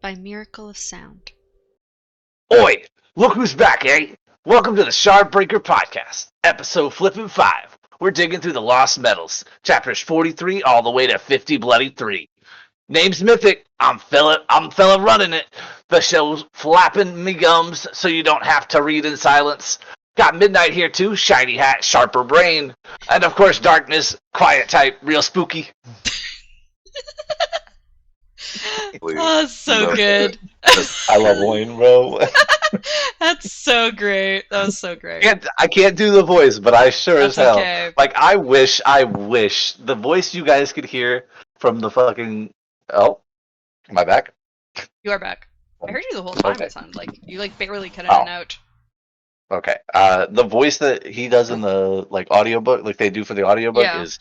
by miracle of sound. Oi! Look who's back, eh? Welcome to the Shardbreaker podcast, episode flipping 5. We're digging through the Lost Metals, chapters 43 all the way to 50 bloody 3. Name's Mythic. I'm fella running it. The show's flapping me gums so you don't have to read in silence. Got Midnight here too, shiny hat, sharper brain. And of course Darkness, quiet type, real spooky. Oh, so good. I love Wayne, bro. That's so great. That was so great. I can't do the voice, but I sure That's as hell. okay. Like, I wish the voice you guys could hear from the fucking... Oh, am I back? You are back. I heard you the whole time, Okay. It sounded like. You, barely cut in and out. Okay. The voice that he does in the, audiobook, like they do for the audiobook, is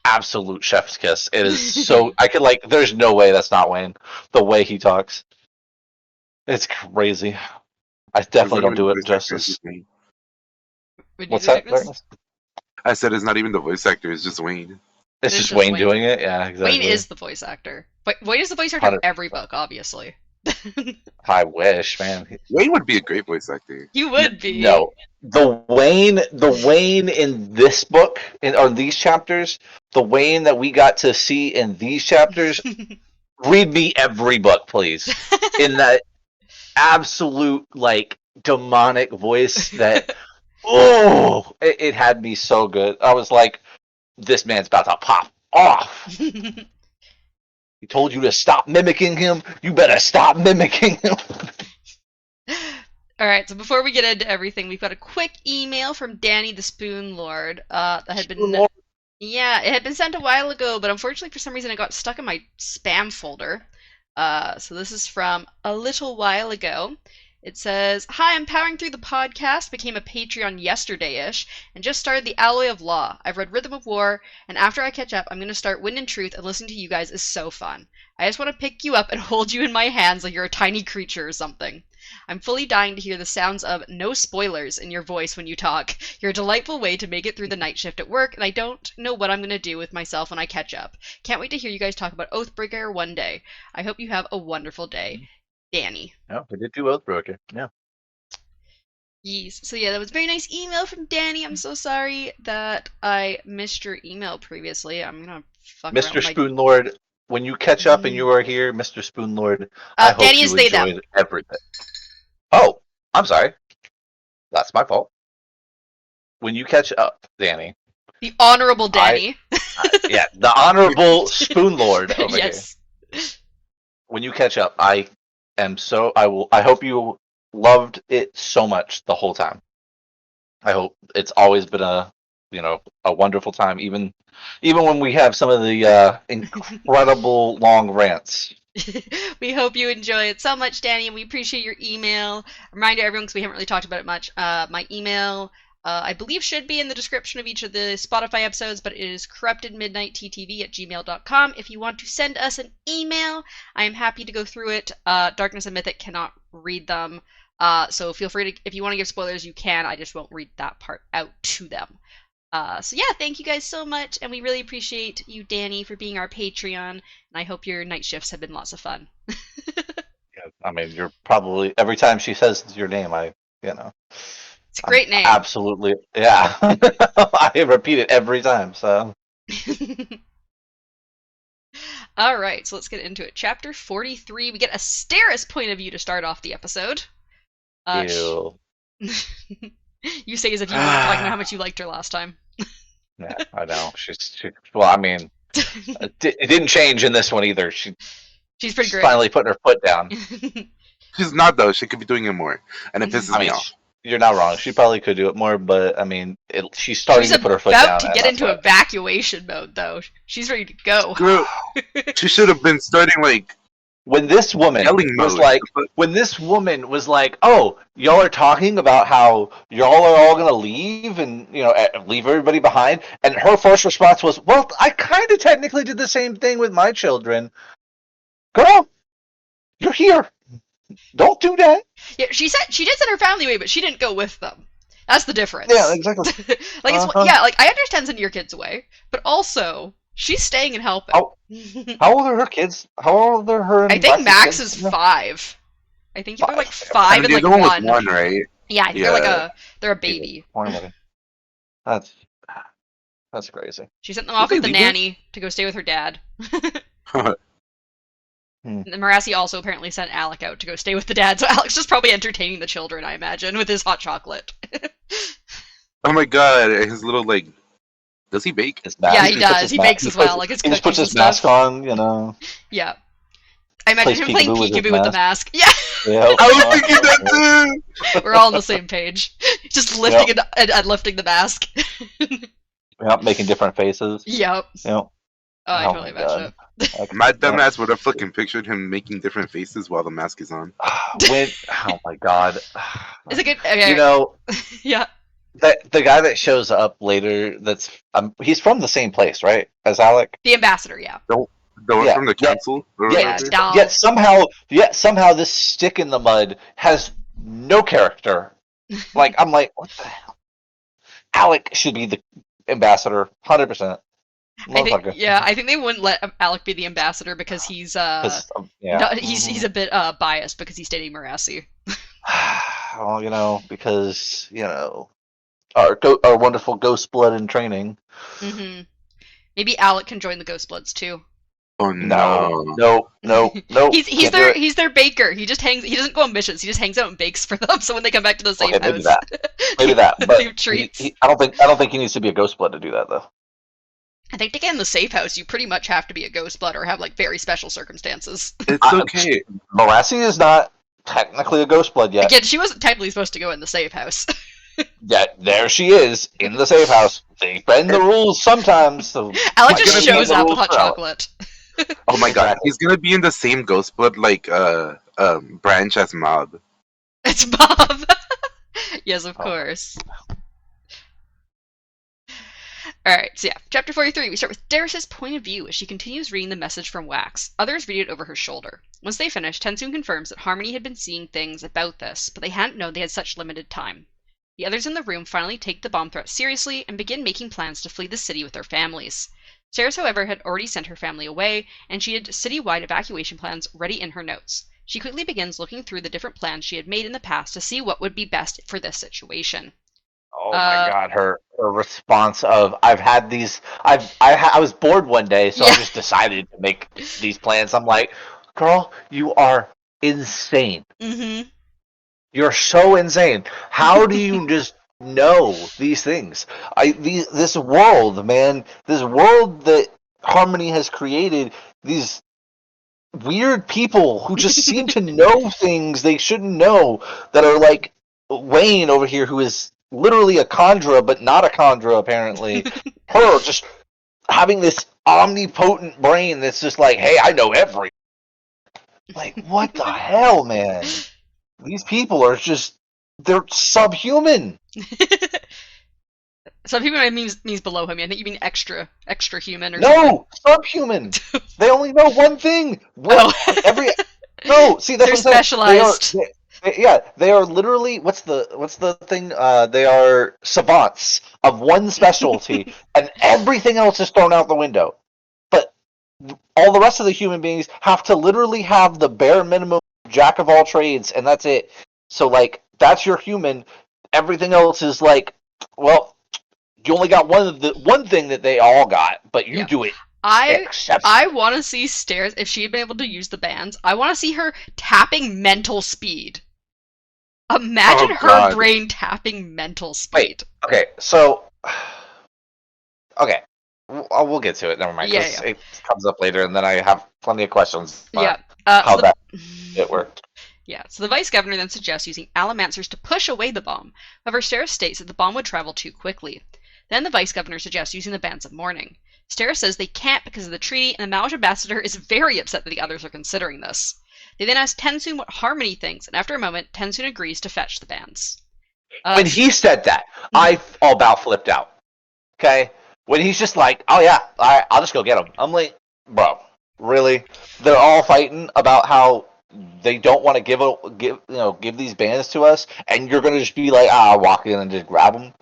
absolute chef's kiss. It is so... I could, there's no way that's not Wayne. The way he talks. It's crazy. I definitely don't do it justice. What's that? I said it's not even the voice actor, it's just Wayne. It's just Wayne doing it? Yeah, exactly. Wayne is the voice actor. But Wayne is the voice actor of every book, obviously. I wish, man. Wayne would be a great voice actor. You would be. No. The Wayne in this book, or these chapters, the Wayne that we got to see in these chapters, read me every book, please. In that absolute, demonic voice that, it had me so good. I was like, this man's about to pop off. He told you to stop mimicking him. You better stop mimicking him. Alright, so before we get into everything, we've got a quick email from Danny the Spoon Lord. That had been... Yeah, it had been sent a while ago, but unfortunately for some reason it got stuck in my spam folder. So this is from a little while ago. It says, "Hi, I'm powering through the podcast, became a Patreon yesterday-ish, and just started the Alloy of Law. I've read Rhythm of War, and after I catch up, I'm going to start Wind and Truth, and listening to you guys is so fun. I just want to pick you up and hold you in my hands like you're a tiny creature or something. I'm fully dying to hear the sounds of no spoilers in your voice when you talk. You're a delightful way to make it through the night shift at work, and I don't know what I'm going to do with myself when I catch up. Can't wait to hear you guys talk about Oathbreaker one day. I hope you have a wonderful day. Danny." Oh, we did do Oathbreaker, yeah. Yes. So yeah, that was a very nice email from Danny. I'm so sorry that I missed your email previously. I'm gonna fuck around Mr. with my... Spoonlord, when you catch up and you are here, Mr. Spoonlord, I hope Danny you is they, enjoyed them. everything. Oh, I'm sorry. That's my fault. When you catch up, Danny. The Honorable Danny. Yeah, the Honorable Spoonlord over yes. here. When you catch up, I hope you loved it so much the whole time. I hope it's always been a wonderful time, even when we have some of the incredible long rants. We hope you enjoy it so much, Danny, and we appreciate your email. Reminder, everyone, because we haven't really talked about it much, my email, I believe, should be in the description of each of the Spotify episodes, but it is corruptedmidnightttv@gmail.com. If you want to send us an email, I am happy to go through it. Darkness and Mythic cannot read them, so feel free to, if you want to give spoilers, you can. I just won't read that part out to them. So yeah, thank you guys so much, and we really appreciate you, Danny, for being our Patreon, and I hope your night shifts have been lots of fun. Yeah, I mean, you're probably, every time she says your name, It's a great name. Absolutely, yeah. I repeat it every time, so. Alright, so let's get into it. Chapter 43, we get Asteris' point of view to start off the episode. Ew. You say as if you weren't talking about how much you liked her last time. Yeah, I know. Well, I mean, it didn't change in this one either. She's pretty great. Finally putting her foot down. She's not, though. She could be doing it more. And it pisses me off. You're not wrong. She probably could do it more, but, I mean, she's starting to put her foot down. She's about to get into evacuation mode, though. She's ready to go. Girl, she should have been starting, when this woman was like, "Oh, y'all are talking about how y'all are all gonna leave and leave everybody behind," and her first response was, "Well, I kind of technically did the same thing with my children." Girl, you're here. Don't do that. Yeah, she did send her family away, but she didn't go with them. That's the difference. Yeah, exactly. I understand sending your kids away, but also she's staying and helping. Oh, How old are her kids? How old are her I and think Rex's Max kids? is 5. I think they're like 5. 5 And and the like other one was 1. 1, right? Yeah, I think Yeah. they're a Jesus, baby. That's that's crazy. She sent them Did off they with the leave her? nanny to go stay with her dad. Hmm. And Marassi also apparently sent Alec out to go stay with the dad, so Alec's just probably entertaining the children, I imagine, with his hot chocolate. Oh my god, his little, like, does he bake? His Yeah, mask. he He puts does. his He mask. bakes as well, like his He just puts cookies and his mask stuff. on. Yeah. I imagine Plays him playing peekaboo with his peekaboo with the mask. Yeah, Yep. I was thinking that too! we're all on the same page. Just lifting and lifting the mask. Yep. Making different faces. Yep. Yep. Oh, I Oh totally my imagine god. it. My dumbass would have fucking pictured him making different faces while the mask is on. Oh my god. Is it good? You Okay. know, Yeah. the guy that shows up later, he's from the same place, right? As Alec. The ambassador, yeah. The one Yeah. from the council or Yeah, whatever. Dal. Yet somehow this stick in the mud has no character. Like I'm like, what the hell? Alec should be the ambassador, 100%. Motherfucker. I think they wouldn't let Alec be the ambassador because he's Yeah. no, he's a bit biased because he's dating Marassi. Well, because our wonderful ghost blood in training. Mm-hmm. Maybe Alec can join the Ghost Bloods too. Oh No, no. no. he's Can't do it. he's their baker. He doesn't go on missions. He just hangs out and bakes for them. So when they come back to the safe Okay, maybe house, maybe that. But they have treats. I don't think he needs to be a ghost blood to do that though. I think to get in the safe house, you pretty much have to be a Ghost Blood or have like very special circumstances. It's okay. Marassi is not technically a ghost blood yet. Again, she wasn't technically supposed to go in the safe house. Yet there she is in the safe house. They bend the rules sometimes. So Alec why just can't they bend shows the up with rules hot for Alec? chocolate. Oh my god, Exactly. he's gonna be in the same ghost blood like branch as Mob. It's Bob. Yes, of Oh. course. Alright, so yeah, chapter 43, we start with Darius's point of view as she continues reading the message from Wax. Others read it over her shoulder. Once they finish, Tensoon confirms that Harmony had been seeing things about this, but they hadn't known they had such limited time. The others in the room finally take the bomb threat seriously and begin making plans to flee the city with their families. Ceres, however, had already sent her family away, and she had city-wide evacuation plans ready in her notes. She quickly begins looking through the different plans she had made in the past to see what would be best for this situation. Oh my god, her response of I was bored one day, so I Yeah. just decided to make these plans. I'm like, girl, you are insane. Mm-hmm. You're so insane. How do you just know these things? This world, man, this world that Harmony has created, these weird people who just seem to know things they shouldn't know, that are like Wayne over here, who is literally a Chondra, but not a Chondra, apparently. Her just having this omnipotent brain that's just like, hey, I know everything. Like, what the hell, man? These people are they're subhuman. Some people means below him. I think you mean extra human or something. No, subhuman. They only know one thing. Oh. No, see, that's They're what I'm saying. specialized. They are literally what's the thing? They are savants of one specialty, and everything else is thrown out the window. But all the rest of the human beings have to literally have the bare minimum jack of all trades, and that's it. So like, that's your human. Everything else is like, well, you only got one thing that they all got, but you do it. I want to see Stairs, if she had been able to use the bands, I want to see her tapping mental speed. Imagine her brain tapping mental speed. Wait, okay, so... Okay, we'll get to it, never mind, because it comes up later, and then I have plenty of questions about how it worked. Yeah, so the Vice Governor then suggests using Allomancers to push away the bomb. However, Steris states that the bomb would travel too quickly. Then the Vice Governor suggests using the Bands of Mourning. Steris says they can't because of the treaty, and the Malish Ambassador is very upset that the others are considering this. They then ask Tensoon what Harmony thinks, and after a moment, Tensoon agrees to fetch the bands. When he said that, I all about flipped out. Okay? When he's just like, oh yeah, I'll just go get them. I'm like, bro, really? They're all fighting about how they don't want to give these bands to us, and you're gonna just be like, walk in and just grab them.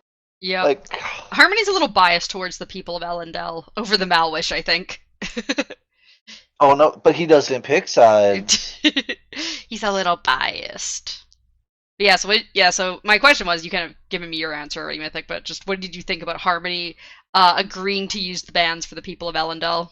Yeah, like Harmony's a little biased towards the people of Elendel over the Malwish, I think. Oh no, but he doesn't pick sides. He's a little biased. But so my question was, you kind of given me your answer already, Mythic, but just what did you think about Harmony agreeing to use the bands for the people of Elendel?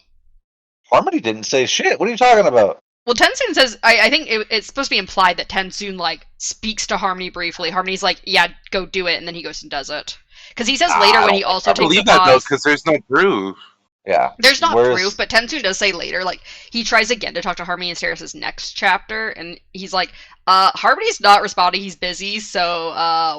Harmony didn't say shit. What are you talking about? Well, Tensoon says, I think it's supposed to be implied that Tensoon, like, speaks to Harmony briefly. Harmony's like, yeah, go do it, and then he goes and does it. Because he says later I when don't he think also I takes a believe that though, pause. because there's no proof. Yeah. There's not Where's... proof, but Tensoon does say later, like, he tries again to talk to Harmony in Steris' next chapter, and he's like, Harmony's not responding, he's busy, so,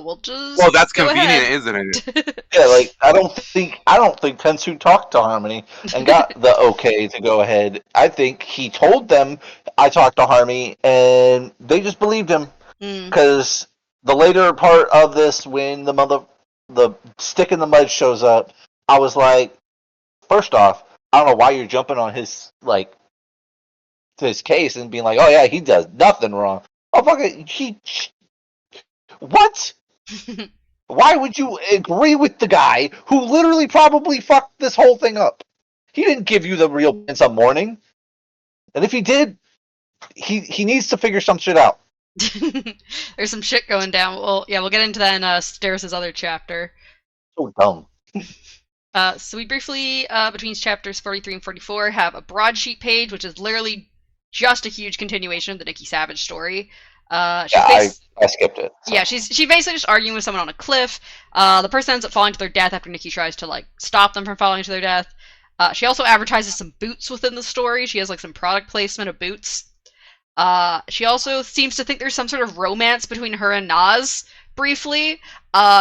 we'll just Well, that's go convenient, ahead. isn't it? Yeah, like I don't think Tensu talked to Harmony and got the okay to go ahead. I think he told them I talked to Harmony and they just believed him because the later part of this, when the stick in the mud shows up, I was like, first off, I don't know why you're jumping on his case and being like, oh yeah, he does nothing wrong. Oh fuck it, what? Why would you agree with the guy who literally probably fucked this whole thing up? He didn't give you the real in some morning. And if he did, he needs to figure some shit out. There's some shit going down. Well, yeah, we'll get into that in Steris' other chapter. So dumb. So we briefly, between chapters 43 and 44, have a broadsheet page, which is literally just a huge continuation of the Nikki Savage story. I skipped it. So. Yeah, she basically just arguing with someone on a cliff. The person ends up falling to their death after Nikki tries to, like, stop them from falling to their death. She also advertises some boots within the story. She has, like, some product placement of boots. She also seems to think there's some sort of romance between her and Nas, briefly.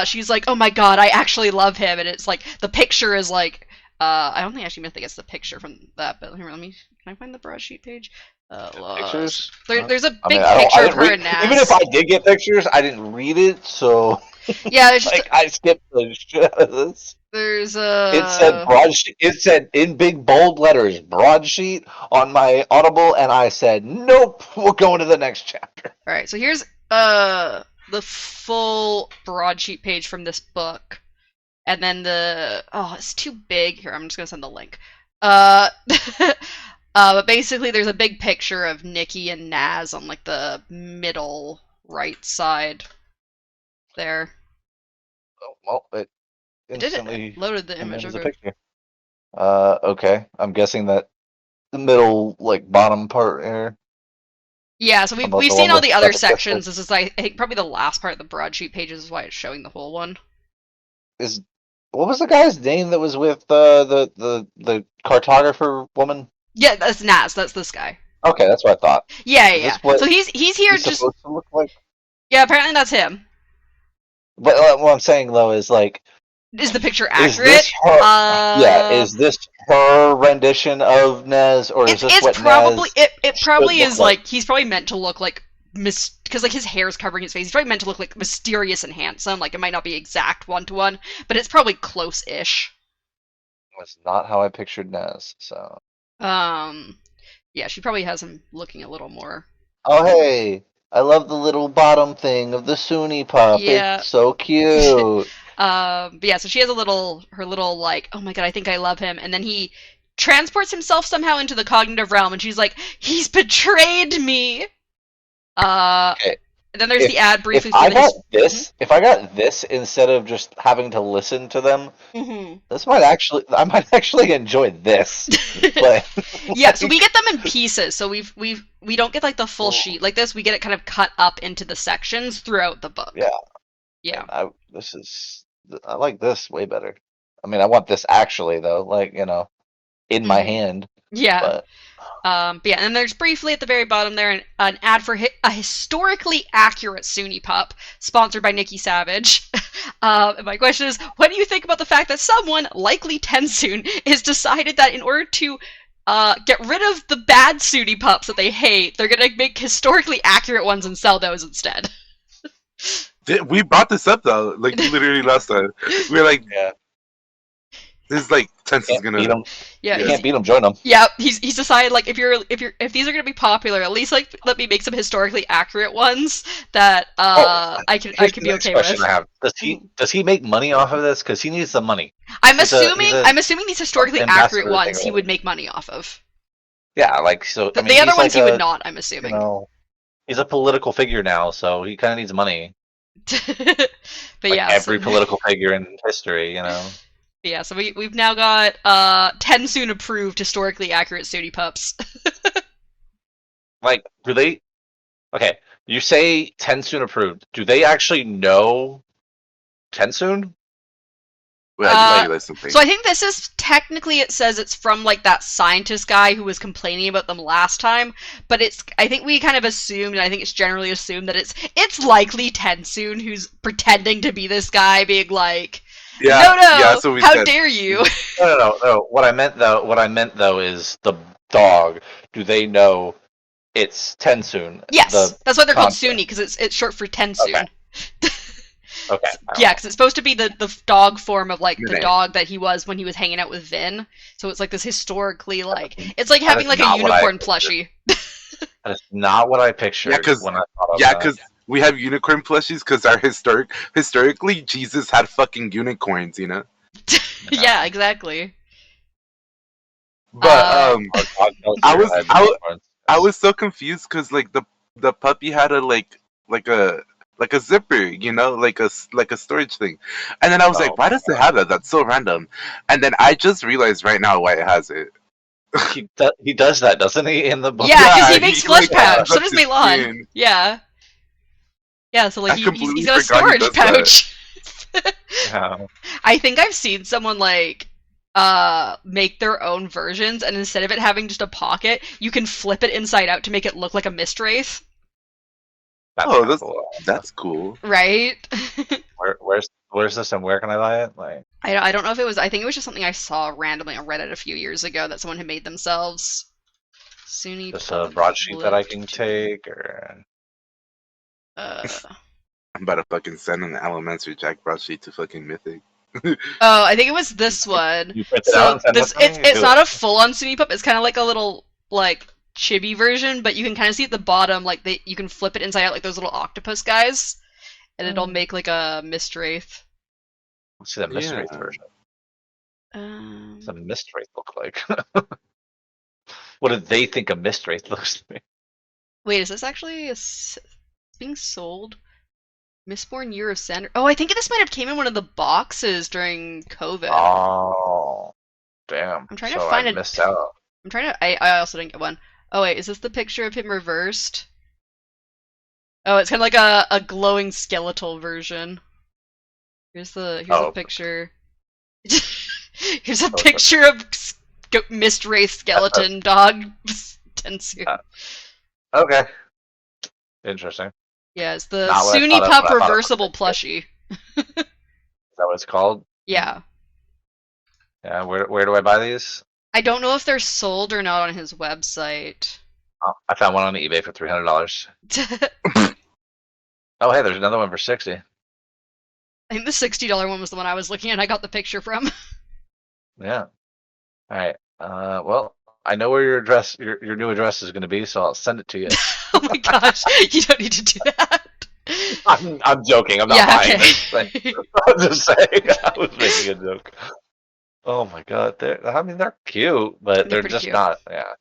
She's like, oh my god, I actually love him, and it's like, the picture is like, I don't think actually Mythic gets the picture from that, but here, can I find the broadsheet page? Pictures? There's a big picture of her and Nas. Even if I did get pictures, I didn't read it, so... Yeah, there's just I skipped the shit out of this. There's a... It said broadsheet. It said in big bold letters, broadsheet on my Audible, and I said, nope, we're going to the next chapter. Alright, so here's the full broadsheet page from this book. And then it's too big. Here, I'm just gonna send the link. But basically there's a big picture of Nikki and Naz on, like, the middle right side there. Oh, well, it instantly it loaded the image. a picture. Okay. I'm guessing that the middle, like, bottom part here. Yeah, so we've seen all the other sections. This is, I think, probably the last part of the broadsheet pages is why it's showing the whole one. What was the guy's name that was with the cartographer woman? Yeah, that's Naz. That's this guy. Okay, that's what I thought. Yeah. So he's here he's just supposed to look like? Yeah, apparently that's him. But what I'm saying though is, like, is the picture accurate? Is this her rendition of Nez, or is this what probably Nez it probably is like he's probably meant to look like because, like, his hair is covering his face. He's probably meant to look like mysterious and handsome. Like, it might not be exact 1-to-1, but it's probably close-ish. That's not how I pictured Nez. So. Yeah, she probably has him looking a little more. Oh hey, I love the little bottom thing of the Sunni pup. Yeah. It's so cute. But yeah, so she has her little, like, oh my god, I think I love him, and then he transports himself somehow into the cognitive realm, and she's like, he's betrayed me. Okay. And then there's the ad briefly. If I got this instead of just having to listen to them, I might actually enjoy this. But yeah, so we get them in pieces. So we don't get, like, the full sheet like this. We get it kind of cut up into the sections throughout the book. Yeah. I like this way better. I mean, I want this actually though, like, in my hand. Yeah. But yeah, and there's briefly at the very bottom there an ad for a historically accurate Sunni pup, sponsored by Nikki Savage. And my question is, what do you think about the fact that someone, likely Tensoon, has decided that in order to get rid of the bad Sunni pups that they hate, they're gonna make historically accurate ones and sell those instead? We brought this up though, like, literally last time. We were like, yeah. This is like Tensoon's gonna beat them. Yeah, you can't beat them. Join them. Yeah, he's decided, like, if these are gonna be popular, at least, like, let me make some historically accurate ones that I can be okay with. I have. Does he make money off of this? Because he needs some money. I'm assuming these historically accurate ones he would make money off of. Yeah, like so. I mean, The other he's ones like he would a not, I'm you assuming. know he's a political figure now, so he kind of needs money. But Like yeah, every so political figure in history, yeah, so we've now got Tensoon approved historically accurate Suni pups. Like, do they? Okay, you say Tensoon approved. Do they actually know Tensoon? Wait, I just Uh, realized something. so I think this is technically it says it's from like that scientist guy who was complaining about them last time, but it's I think we kind of assumed, and I think it's generally assumed that it's likely Tensoon who's pretending to be this guy, being like, Yeah, no, yeah, no, that's what we how said. dare you? No. What I meant though is the dog. Do they know it's Tensoon? The Yes, that's why they're called Suni concept. because it's short for Okay. Tensoon. Okay. I don't Yeah, know. because it's supposed to be the dog form of like the Minute. dog that he was when he was hanging out with Vin. So it's like this historically like it's like That having is like a not what I unicorn pictured. plushie. That is not what I Yeah, pictured cause when I thought of yeah, that. cause we have unicorn plushies because our historically Jesus had fucking unicorns, you know. Yeah. Yeah, exactly. But Uh, Our dog I culture was had I, wa- unicorns. I Yes. was so confused because like the puppy had a like a like a zipper, you know, like a storage thing, and then I was like, Oh why my does it god. have that? That's so random. And then I just realized right now why it has it. He does that, doesn't he, in the book? yeah, because Yeah, he he makes flesh like Yeah. pouch. opens So up does his Milan. skin. Yeah, yeah. So like I he's completely got a forgot he storage does that. pouch. Yeah. I think I've seen someone like make their own versions, and instead of it having just a pocket, you can flip it inside out to make it look like a mist wraith. That's Oh, kind of cool. that's cool. Right? Where's this and where can I buy it? Like I don't know if it was. I think it was just something I saw randomly on Reddit a few years ago that someone had made themselves. SUNY just a pup broadsheet that I flipped can to. take, or Uh, I'm about to fucking send an Elementary Jack broadsheet to fucking Mythic. oh, I think it was this one. you print it out So and send it this to me. it's Do it. not a full on SUNY pup. It's kind of like a little like chibi version, but you can kind of see at the bottom like you can flip it inside out like those little octopus guys, and it'll make like a mist wraith. Let's see the Yeah. mystery version. What's the Um, mystery look like? What do they think a mystery looks like? wait, is this actually being sold? Mistborn Year of Sander. Oh, I think this might have came in one of the boxes during COVID. Oh, damn! I'm trying to So I find a. missed out. I'm trying to. I also didn't get one. Oh wait, is this the picture of him reversed? Oh, it's kind of like a glowing skeletal version. Here's a Oh, picture. Here's a oh, picture of Mist Wraith skeleton dog Tensu. uh, okay, interesting. Yeah, it's the Not what I SUNY thought. Pup What I thought it reversible looked like. plushie. Is that what it's called? Yeah. Yeah. Where do I buy these? I don't know if they're sold or not on his website. Oh, I found one on eBay for $300. Oh, hey, there's another one for 60. I think the $60 one was the one I was looking at. I got the picture from. Yeah. All right. Well, I know where your new address is going to be, so I'll send it to you. Oh my gosh, you don't need to do that. I'm joking. I'm not Yeah, buying this thing. okay. I'm just saying. I was making a joke. Oh my god, they're cute, but They're they're pretty just cute. not. Yeah,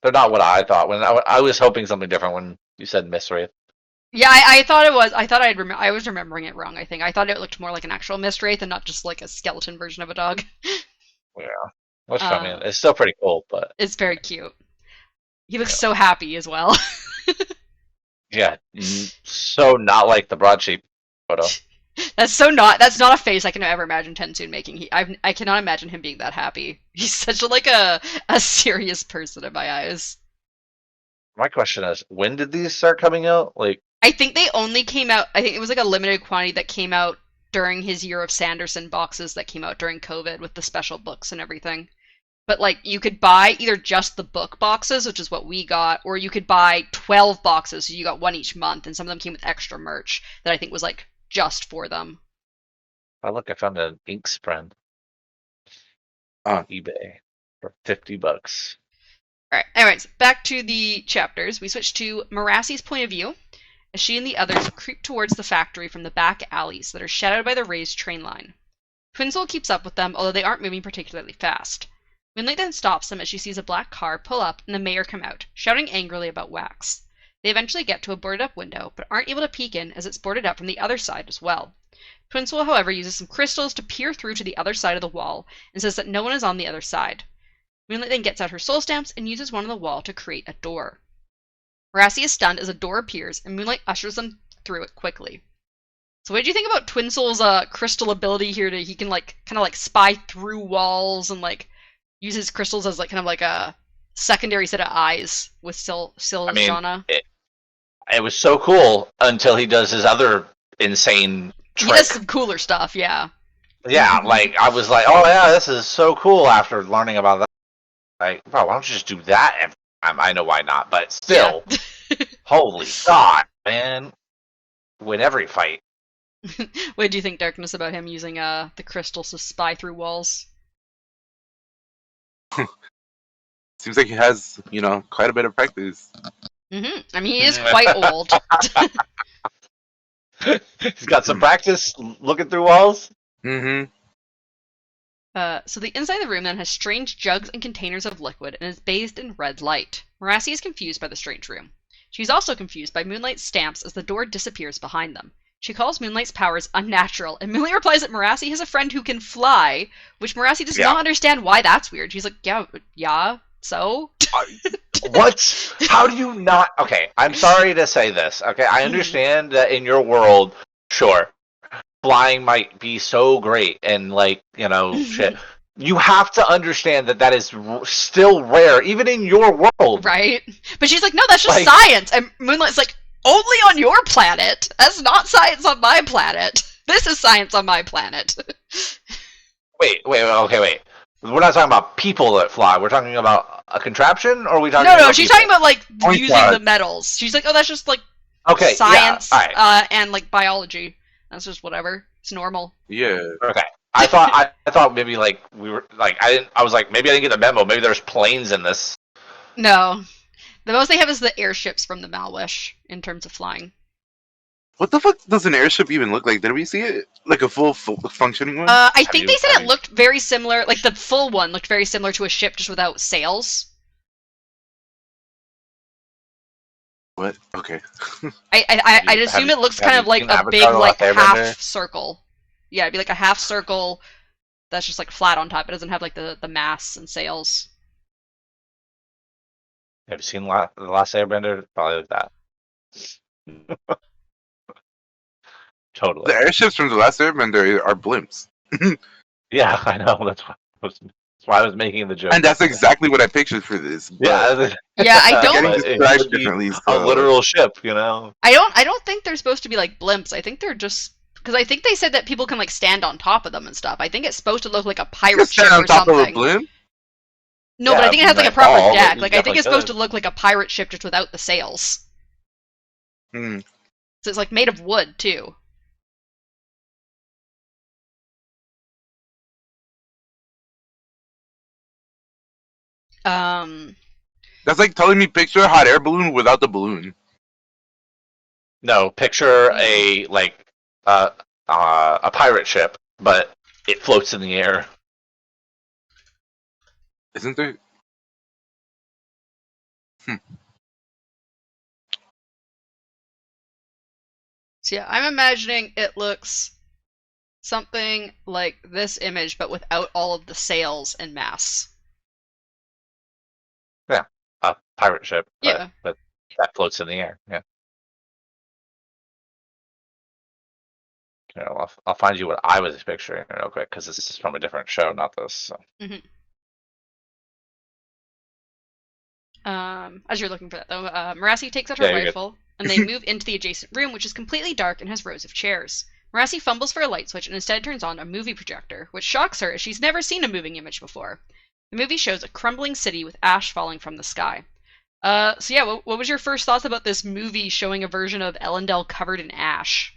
they're not what I thought when I was hoping something different when you said mystery. Yeah, I thought it was. I thought I was remembering it wrong. I think I thought it looked more like an actual mist wraith and not just like a skeleton version of a dog. Yeah, which I mean, Uh, it's still pretty cool, but it's very cute. He looks yeah, so happy as well. yeah, so not like the broadsheet photo. That's not a face I can ever imagine Tensoon making. I cannot imagine him being that happy. He's such a serious person in my eyes. My question is, when did these start coming out? Like, I think they only came out. I think it was like a limited quantity that came out during his Year of Sanderson boxes that came out during COVID with the special books and everything. But like you could buy either just the book boxes, which is what we got, or you could buy 12 boxes, so you got one each month, and some of them came with extra merch that I think was like just for them. oh look, I found an ink spread Uh, on eBay for $50. Alright, anyways, back to the chapters. We switch to Marassi's point of view as she and the others creep towards the factory from the back alleys that are shadowed by the raised train line. Twinsoul keeps up with them, although they aren't moving particularly fast. Moonlight then stops them as she sees a black car pull up and the mayor come out, shouting angrily about Wax. They eventually get to a boarded-up window, but aren't able to peek in as it's boarded up from the other side as well. Twinswell, however, uses some crystals to peer through to the other side of the wall and says that no one is on the other side. Moonlight then gets out her soul stamps and uses one on the wall to create a door. Marassi is stunned as a door appears and Moonlight ushers them through it quickly. So what did you think about Twinswell's crystal ability here to he can kind of spy through walls and use his crystals as kind of like a secondary set of eyes with Silzana? It was so cool until he does his other insane trick. He does some cooler stuff, yeah. Yeah, I was like, oh yeah, this is so cool after learning about that. Like, bro, why don't you just do that every time? I know why not, but still, yeah. Holy God, man. Win every fight. What do you think, Darkness, about him using the crystals to spy through walls? Seems like he has, quite a bit of practice. Mm-hmm. I mean, he is quite old. He's got some practice looking through walls. Mm-hmm. So the inside of the room then has strange jugs and containers of liquid and is bathed in red light. Marassi is confused by the strange room. She's also confused by Moonlight's stamps as the door disappears behind them. She calls Moonlight's powers unnatural, and Moonlight replies that Marassi has a friend who can fly, which Marassi does not understand why that's weird. She's like, yeah, so? What? How do you not? Okay, I'm sorry to say this. Okay, I understand that in your world, sure, flying might be so great and shit. You have to understand that is still rare, even in your world. Right? But she's like, no, that's just science. And Moonlight's like, only on your planet. That's not science on my planet. This is science on my planet. Wait. Okay. We're not talking about people that fly. We're talking about a contraption, or are we talking? No, she's talking about using the metals. She's like, oh, that's just science and biology. That's just whatever. It's normal. Yeah. Okay. I thought maybe we were I was like maybe I didn't get the memo. Maybe there's planes in this. No. The most they have is the airships from the Malwish in terms of flying. What the fuck does an airship even look like? Did we see it? Like a full functioning one? I think they said it looked very similar, the full one looked very similar to a ship just without sails. What? Okay. I'd assume it looks kind of like a big half circle. Yeah, it'd be like a half circle that's just flat on top. It doesn't have the masts and sails. Have you seen the last Airbender? Probably like that. Totally. The airships from the last Airbender are blimps. Yeah, I know. That's why I was making the joke. And that's exactly what I pictured for this. Yeah, I don't. Getting described differently. A literal ship, I don't think they're supposed to be blimps. I think they're just because I think they said that people can stand on top of them and stuff. I think it's supposed to look like a pirate ship or something. Stand on top of a blimp? No, but I think it has a proper deck. I think it's supposed to look like a pirate ship just without the sails. Hmm. So it's made of wood too. That's like telling me picture a hot air balloon without the balloon. No, picture a pirate ship, but it floats in the air. Isn't there? So yeah, I'm imagining it looks something like this image, but without all of the sails and masts. Yeah, a pirate ship. Yeah, but that floats in the air. Yeah. I'll find you what I was picturing real quick because this is from a different show, not this. So. Mm-hmm. As you're looking for that, though, Marassi takes out her rifle, and they move into the adjacent room, which is completely dark and has rows of chairs. Marassi fumbles for a light switch and instead turns on a movie projector, which shocks her as she's never seen a moving image before. The movie shows a crumbling city with ash falling from the sky. So yeah, what was your first thoughts about this movie showing a version of Ellendale covered in ash?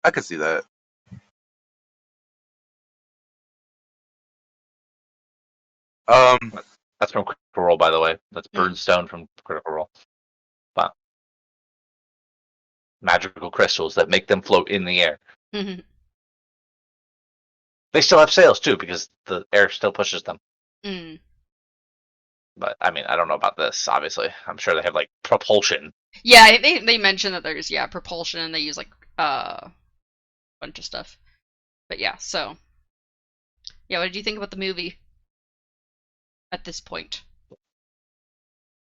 I could see that. That's from Critical Role, by the way. That's Birdstone from Critical Role. Wow. Magical crystals that make them float in the air. Mm-hmm. They still have sails too because the air still pushes them. Mm. But I mean, I don't know about this. Obviously, I'm sure they have like propulsion. Yeah, they mention that there's propulsion and they use like a bunch of stuff. But yeah, so yeah, what did you think about the movie at this point?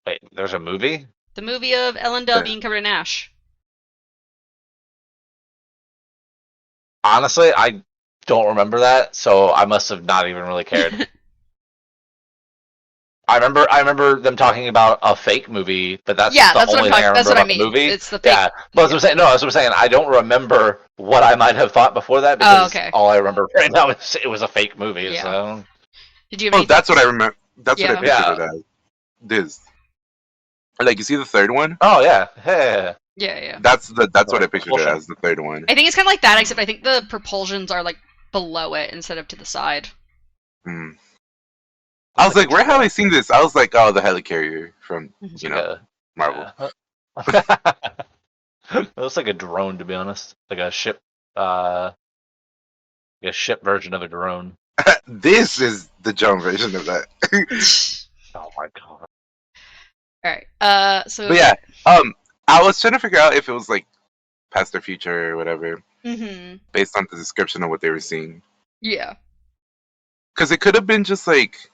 Wait, there's a movie? The movie of Ellendale being covered in ash. Honestly, I don't remember that, so I must have not even really cared. I remember them talking about a fake movie, but that's Yeah, the that's what I'm only thing I talking. That's remember what I about the mean. movie. It's the fake. Yeah, but that's what I'm saying. No, that's what I'm saying. I don't remember what I might have thought before that Oh, because okay. all I remember right now is it was a fake movie. Yeah. So Did you have Oh, any that's what thoughts? I remember. That's what I Yeah. pictured yeah. it as. This, like, you see the third one? Oh yeah. Hey. Yeah. That's what Like I pictured it propulsion. as, the third one. I think it's kind of like that, except I think the propulsions are like below it instead of to the side. Hmm. I Looks was like a like, where have I drone. seen this? I was like, oh, the helicarrier from Looks you like know a Marvel. yeah. It looks like a drone, to be honest. Like a ship version of a drone. This is the Joan version of that. Oh my god. All right. So But yeah, I was trying to figure out if it was like past or future or whatever, Mhm. based on the description of what they were seeing. Yeah. Because it could have been just like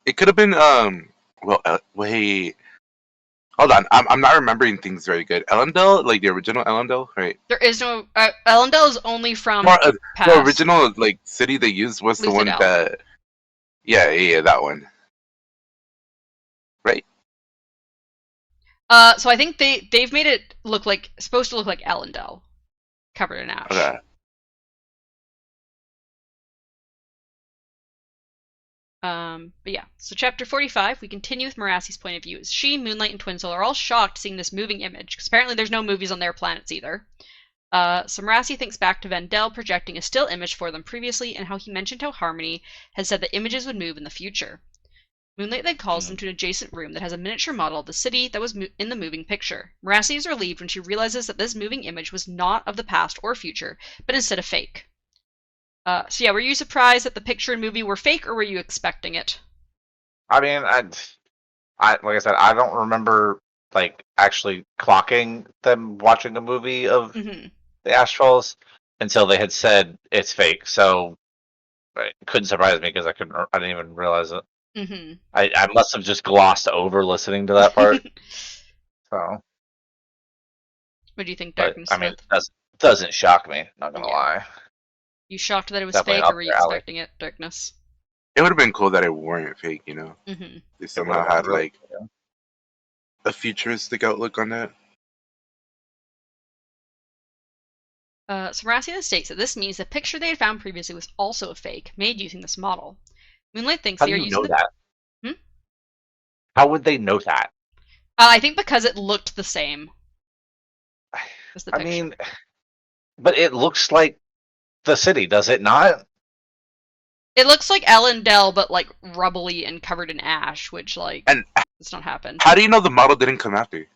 it could have been well wait, hold on, I'm not remembering things very good. Ellendale, like the original Ellendale, right? There is no Ellendale is only from Or the the past. original like city they used was the one Luthadel. that yeah, that one, right? So I think they've made it look like supposed to look like Ellendale, covered in ash. Okay. But yeah, so chapter 45, we continue with Marassi's point of view. As she, Moonlight, and Twinsoul are all shocked seeing this moving image, because apparently there's no movies on their planets either. So Marassi thinks back to Vendel projecting a still image for them previously, and how he mentioned how Harmony had said that images would move in the future. Moonlight then calls them to an adjacent room that has a miniature model of the city that was in the moving picture. Marassi is relieved when she realizes that this moving image was not of the past or future, but instead a fake. So yeah, were you surprised that the picture and movie were fake, or were you expecting it? I mean, I like I said, I don't remember like actually clocking them watching a movie of Mm-hmm. the Astrals until they had said it's fake. So it couldn't surprise me because I didn't even realize it. Mm-hmm. I must have just glossed over listening to that part. So, What do you think, but Darkness I mean, Smith? it doesn't shock me. Not gonna Yeah. lie. You shocked that it was Definitely fake, or up were you their alley. expecting it, Darkness? It would have been cool that it weren't fake, you know. Mm-hmm. They It would somehow have been had really. like a futuristic outlook on that. So Marassi then states that this means the picture they had found previously was also a fake, made using this model. Moonlight thinks How they do are you using know the. that? Hmm? How would they know that? I think because it looked the same as the I picture. mean, but it looks like the city, does it not? It looks like Ellendale, but like rubbly and covered in ash, which like And it's not happened. how do you know the model didn't come after?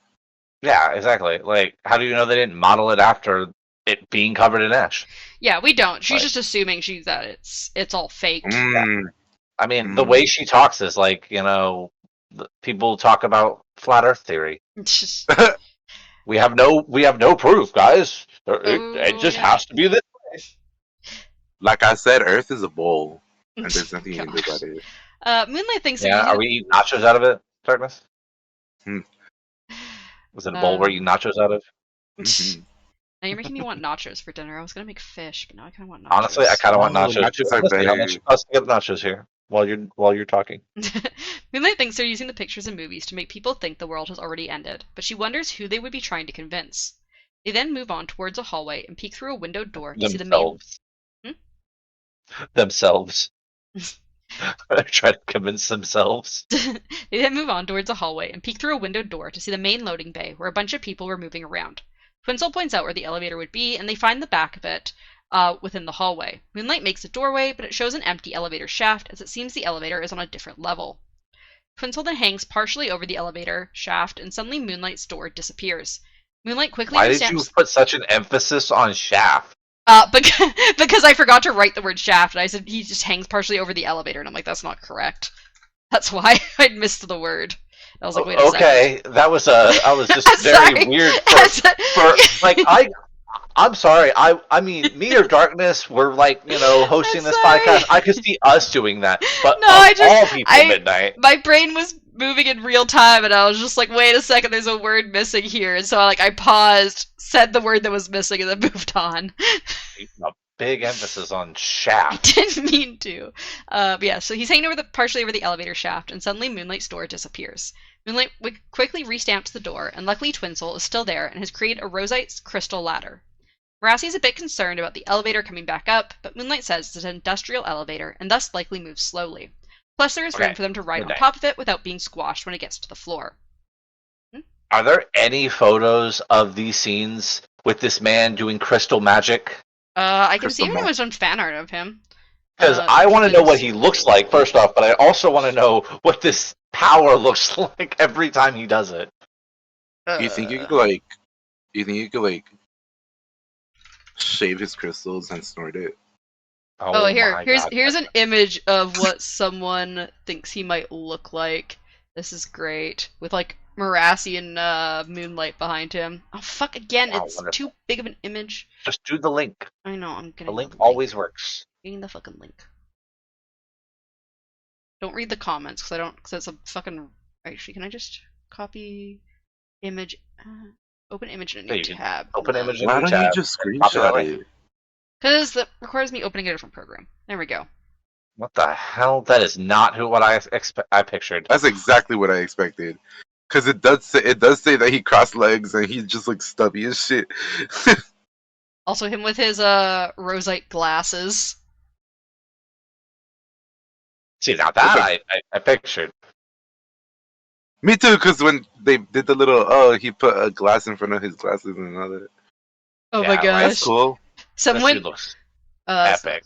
Yeah, exactly. Like, how do you know they didn't model it after it being covered in ash? Yeah, we don't. She's Like, just assuming that it's all faked. yeah. Mm, I mean, the way mm. she talks is like, people talk about flat Earth theory. It's just, We have no proof, guys. It oh just yeah. has to be this way. Like I said, Earth is a bowl, and there's Oh, nothing you can do about gosh. it. Moonlight thinks they're Yeah, using are we eating nachos out of it, Darkness? Hmm. Was it a bowl where you um eat nachos out of? Mm-hmm. Now you're making me want nachos for dinner. I was gonna make fish, but now I kind of want Honestly, I nachos. kind of want Oh, nachos too. nachos are Honestly, how better. much it costs to get nachos here while you're talking? Moonlight thinks they're using the pictures and movies to make people think the world has already ended, but she wonders who they would be trying to convince. They then move on towards a hallway and peek through a windowed door to see the main. Themselves. Themselves. They're trying to convince themselves. They then move on towards a hallway and peek through a windowed door to see the main loading bay where a bunch of people were moving around. Twinsoul points out where the elevator would be, and they find the back of it within the hallway. Moonlight makes a doorway, but it shows an empty elevator shaft as it seems the elevator is on a different level. Twinsoul then hangs partially over the elevator shaft, and suddenly Moonlight's door disappears. Moonlight quickly Why did you restamps. put such an emphasis on shaft? Because I forgot to write the word shaft, and I said he just hangs partially over the elevator, and I'm like, that's not correct. That's why I'd missed the word. I was like, wait a second. Okay, that was I was just very Sorry. weird for like I'm sorry. I mean, Me or Darkness were like, hosting this sorry. podcast. I could see us doing that, but No, of all people, Midnight. my brain was moving in real time, and I was just like, wait a second, there's a word missing here, and so I paused, said the word that was missing, and then moved on. A big emphasis on I shaft. didn't mean to. But yeah, so he's hanging partially over the elevator shaft, and suddenly Moonlight's door disappears. Moonlight quickly restamps the door, and luckily Twinsoul is still there and has created a rosite crystal ladder. Marassi is a bit concerned about the elevator coming back up, but Moonlight says it's an industrial elevator and thus likely moves slowly. Plus, there is room for them to ride on top of it without being squashed when it gets to the floor. Are there any photos of these scenes with this man doing crystal magic? I can see if anyone's done fan art of him. Because I want to know what he looks like, first off, but I also want to know what this power looks like every time he does it. You think you could shave his crystals and snort it? Oh, here's an image of what someone thinks he might look like. This is great. With like Marassi and Moonlight behind him. Oh fuck again, it's wonderful. Too big of an image. Just do the link. I know, I'm getting the link. Always works. Getting the fucking link. Don't read the comments because it's a fucking. Actually, can I just copy image? Open image in a new tab. Open image in a new tab. Why don't you just screenshot it? Because that requires me opening a different program. There we go. What the hell? That is not what I pictured. That's exactly what I expected. Because it does say that he crossed legs and he's just like stubby as shit. Also, him with his rosite glasses. See, now that I pictured. Me too, because when they did the little, he put a glass in front of his glasses and all that. Oh my gosh. That's cool. Someone this looks epic.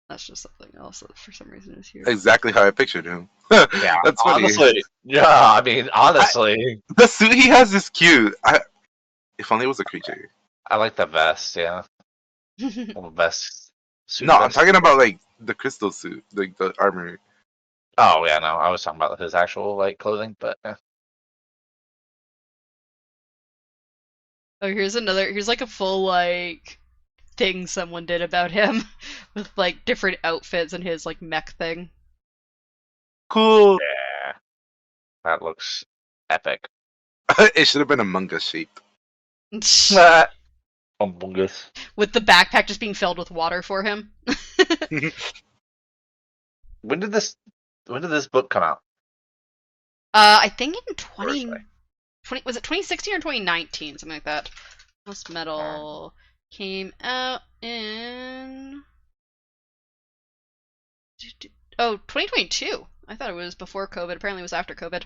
That's just something else that for some reason is here. Exactly how I pictured him. Yeah, that's funny. Honestly, yeah, I mean, honestly. The suit he has is cute. If only it was a creature. I like the vest, yeah. The vest. No, I'm talking about, like, the crystal suit, like, the armor. Oh, yeah, no, I was talking about his actual, like, clothing, but, yeah. Oh, here's like a full, like, thing someone did about him with like different outfits and his like mech thing. Cool. Yeah, that looks epic. It should have been Among Us shaped. Among Us. With the backpack just being filled with water for him. When did this book come out? I think in 20 was it 2016 or 2019, something like that. Lost Metal came out in 2022. I thought it was before COVID. Apparently it was after COVID.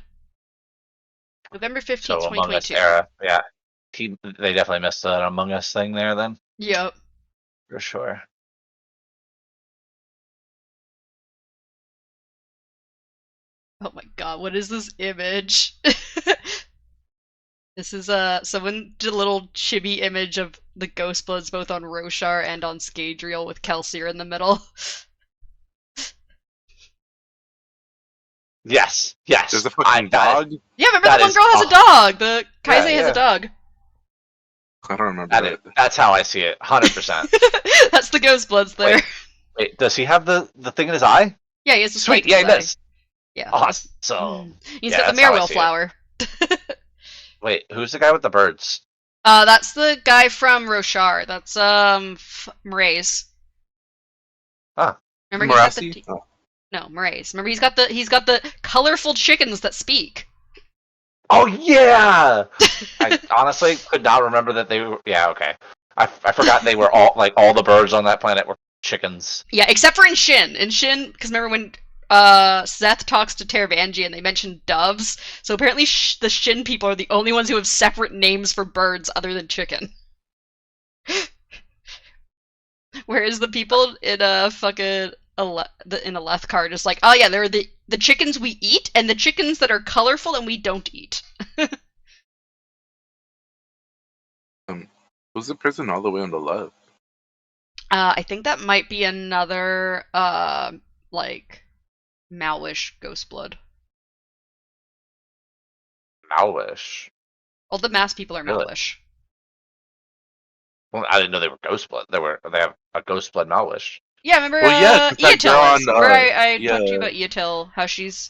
November 15th, 2022. Among Us era, yeah. They definitely missed that Among Us thing there then. Yep. For sure. Oh my god, what is this image? This is someone did a little chibi image of the Ghostbloods both on Roshar and on Scadrial with Kelsier in the middle. Yes. There's a fucking dog? Yeah, remember the one girl has a dog! The Kaise has a dog. I don't remember that. That's how I see it, 100%. That's the Ghostbloods there. Wait, does he have the thing in his eye? Yeah, he has the Sweet, yeah, he does. Yeah. Awesome. He's got the Merewell flower. Wait, who's the guy with the birds? That's the guy from Roshar. That's Mraize. Huh. Remember Marassi? No, Mraize. Remember he's got the colorful chickens that speak. Oh yeah! I honestly could not remember that they were. Yeah, okay. I forgot they were all the birds on that planet were chickens. Yeah, except for in Shin. In Shin, because remember when Seth talks to Teravangi and they mention doves. So apparently the Shin people are the only ones who have separate names for birds other than chicken. Whereas the people in fucking in Alethkar just like, oh yeah, they're the chickens we eat and the chickens that are colorful and we don't eat. Who's the person all the way on the left? I think that might be another like Malwish ghost blood. Malwish. All the mass people are Really? Malwish. Well, I didn't know they were ghost blood. They have a ghost blood Malwish. Yeah, remember Well, yeah, 'cause that girl Eotil on is. Remember I yeah. talked to you about Eotil, how she's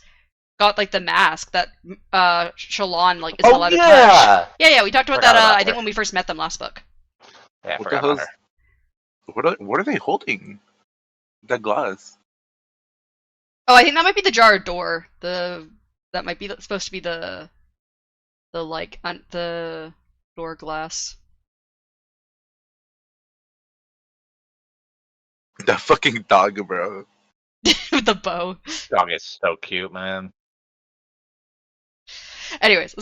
got like the mask that Shalon like isn't Oh allowed to yeah. touch. Yeah, we talked about Forgot that about I think her. when we first met them last book. Yeah, I What the forgot about her. hell's what are they holding? That glass. Oh, I think that might be the jar door. That might be supposed to be the the door glass. That fucking dog, bro. With the bow. Dog is so cute, man. Anyways,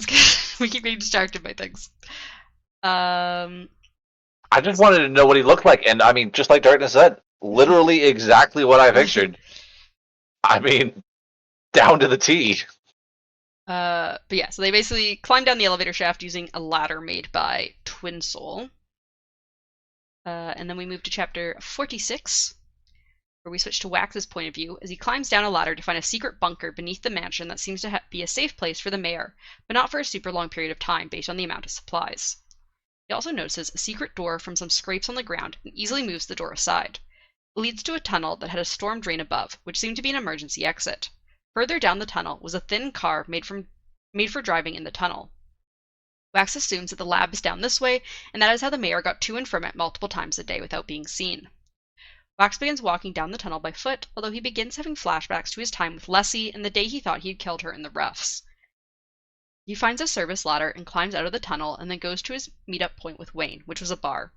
we keep getting distracted by things. I just wanted to know what he looked like, and I mean, just like Darkness said, literally exactly what I pictured. I mean, down to the T. But yeah, so they basically climb down the elevator shaft using a ladder made by Twin Soul. And then we move to chapter 46, where we switch to Wax's point of view as he climbs down a ladder to find a secret bunker beneath the mansion that seems to be a safe place for the mayor, but not for a super long period of time based on the amount of supplies. He also notices a secret door from some scrapes on the ground and easily moves the door aside. It leads to a tunnel that had a storm drain above, which seemed to be an emergency exit. Further down the tunnel was a thin car made for driving in the tunnel. Wax assumes that the lab is down this way, and that is how the mayor got to and from it multiple times a day without being seen. Wax begins walking down the tunnel by foot, although he begins having flashbacks to his time with Lessie and the day he thought he had killed her in the roughs. He finds a service ladder and climbs out of the tunnel and then goes to his meetup point with Wayne, which was a bar.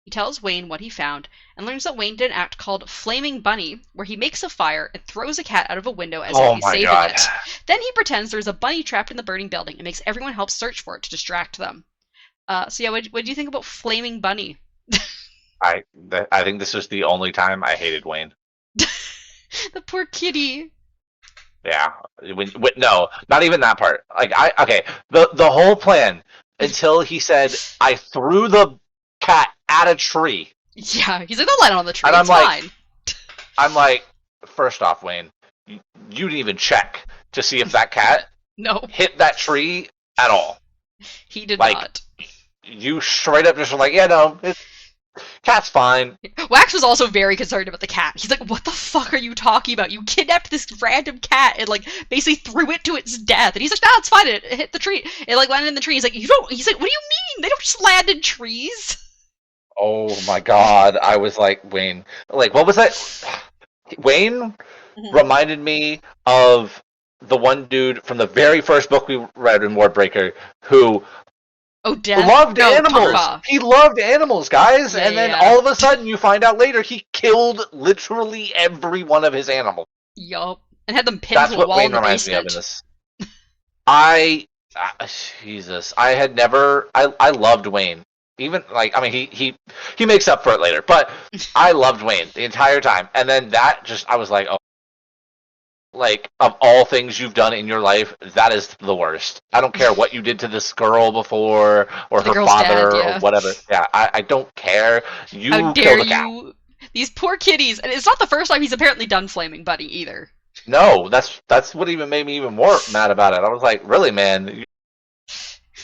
He tells Wayne what he found and learns that Wayne did an act called Flaming Bunny, where he makes a fire and throws a cat out of a window as if he's saving it. Then he pretends there's a bunny trapped in the burning building and makes everyone help search for it to distract them. So yeah, what do you think about Flaming Bunny? I think this was the only time I hated Wayne. The poor kitty. Yeah, no, not even that part. Like okay, the whole plan until he said I threw the cat at a tree. Yeah, he's like, don't let it on the tree. And it's fine. I'm like, first off, Wayne, you didn't even check to see if that cat no hit that tree at all. He did like, not. You straight up just were like, yeah, no, cat's fine. Wax was also very concerned about the cat. He's like, what the fuck are you talking about? You kidnapped this random cat and like basically threw it to its death. And he's like, no, it's fine. It hit the tree. It like landed in the tree. He's like, he's like, what do you mean? They don't just land in trees. Oh my god. I was like, Wayne. Like, what was that? Wayne reminded me of the one dude from the very first book we read in Shardbreaker who loved animals. Tonka. He loved animals, guys. Yeah, and then all of a sudden you find out later he killed literally every one of his animals. Yup. And had them pinned to a wall in the basement. That's what Wayne reminds me of in this. Jesus. I had never... I loved Wayne. Even, like, I mean, he makes up for it later. But I loved Wayne the entire time. And then that just... I was like, oh. Like, of all things you've done in your life, that is the worst. I don't care what you did to this girl before, or her father, or whatever. Yeah, I don't care. You How dare killed a cat. These poor kitties. And it's not the first time he's apparently done Flaming Bunny either. No, that's what even made me even more mad about it. I was like, really, man?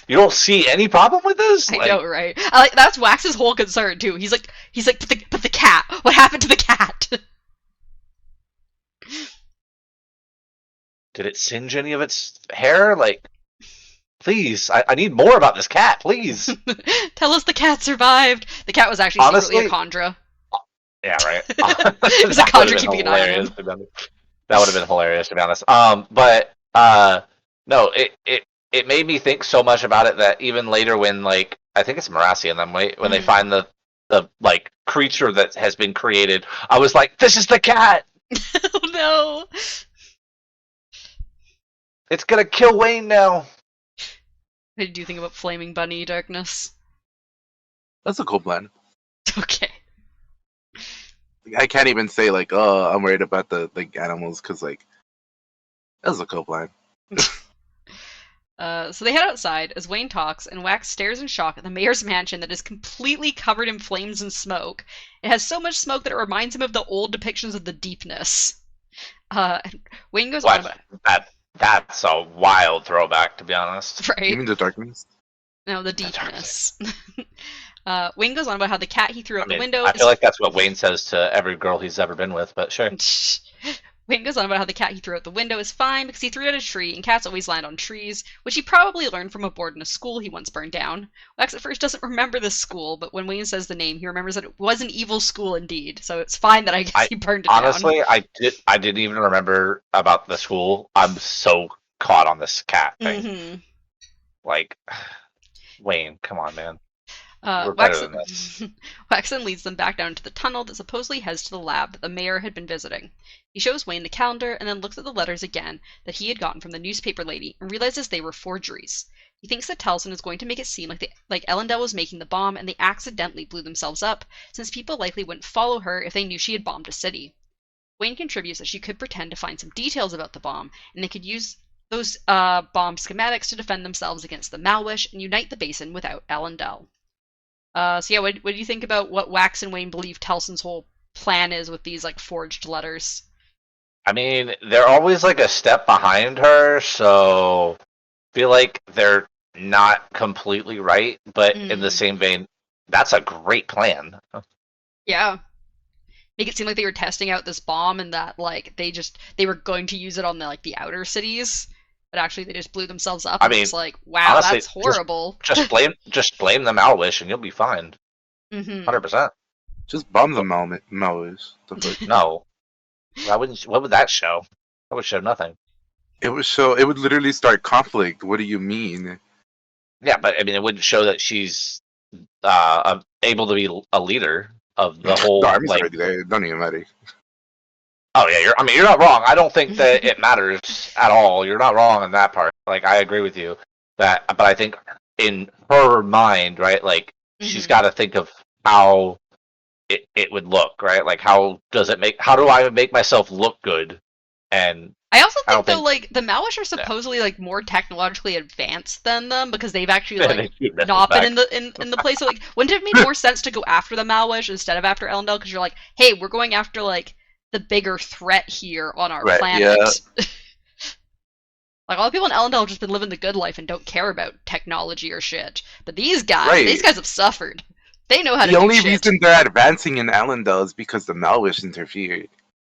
You don't see any problem with this? I know, right? That's Wax's whole concern too. He's like, but the cat. What happened to the cat? Did it singe any of its hair? Like, please, I need more about this cat, please. Tell us the cat survived. The cat was actually secretly a Khandra. Yeah, right. It was a Khandra keeping an eye on him. That would have been hilarious, to be honest. But no, it made me think so much about it that even later when, like, I think it's Marassi and them, when they find the like creature that has been created, I was like, this is the cat. Oh no. It's gonna kill Wayne now. What did you think about Flaming Bunny, Darkness? That's a cool plan. Okay. I can't even say, like, oh, I'm worried about the animals, because, like, that's a cool plan. So they head outside as Wayne talks, and Wax stares in shock at the mayor's mansion that is completely covered in flames and smoke. It has so much smoke that it reminds him of the old depictions of the Deepness. And Wayne goes on What? about That's a wild throwback, to be honest. You right. mean the darkness? No, the Deepness. Wayne goes on about how the cat he threw out the window. I feel like that's what Wayne says to every girl he's ever been with, but sure. Wayne goes on about how the cat he threw out the window is fine because he threw it at a tree, and cats always land on trees, which he probably learned from a board in a school he once burned down. Wax at first doesn't remember this school, but when Wayne says the name, he remembers that it was an evil school indeed, so it's fine that I guess he burned it honestly, down. I didn't even remember about the school. I'm so caught on this cat thing. Mm-hmm. Like, Wayne, come on, man. We're better than this. Waxon leads them back down to the tunnel that supposedly heads to the lab that the mayor had been visiting. He shows Wayne the calendar and then looks at the letters again that he had gotten from the newspaper lady and realizes they were forgeries. He thinks that Telson is going to make it seem like Ellendale was making the bomb and they accidentally blew themselves up, since people likely wouldn't follow her if they knew she had bombed a city. Wayne contributes that she could pretend to find some details about the bomb, and they could use those bomb schematics to defend themselves against the Malwish and unite the basin without Ellendale. So yeah, what do you think about what Wax and Wayne believe Telson's whole plan is with these like forged letters? I mean, they're always like a step behind her, so I feel like they're not completely right, but in the same vein, that's a great plan. Yeah. Make it seem like they were testing out this bomb and that like they were going to use it on the outer cities, but actually they just blew themselves up. I And mean, it's like, wow, honestly, that's horrible. Just blame the Malwish and you'll be fine. 100%. Just bomb the Malwish. No. What would that show? That would show nothing. It would literally start conflict. What do you mean? Yeah, but I mean, it wouldn't show that she's able to be a leader of the whole. The army's already there. It don't even matter. Oh yeah, you're not wrong. I don't think that it matters at all. You're not wrong on that part. Like, I agree with you but I think in her mind, right? Like, she's got to think of how it would look, right? Like, how do I make myself look good? And I also think though, like, the Malwish are supposedly like more technologically advanced than them because they've actually like not been in the place. So, like, wouldn't it have made more sense to go after the Malwish instead of after Ellendale? Because you're like, hey, we're going after like the bigger threat here on our planet. Yeah. Like, all the people in Ellendale have just been living the good life and don't care about technology or shit. But these guys have suffered. They know how to do shit. The only reason they're advancing in Ellendale is because the Malwish interfered.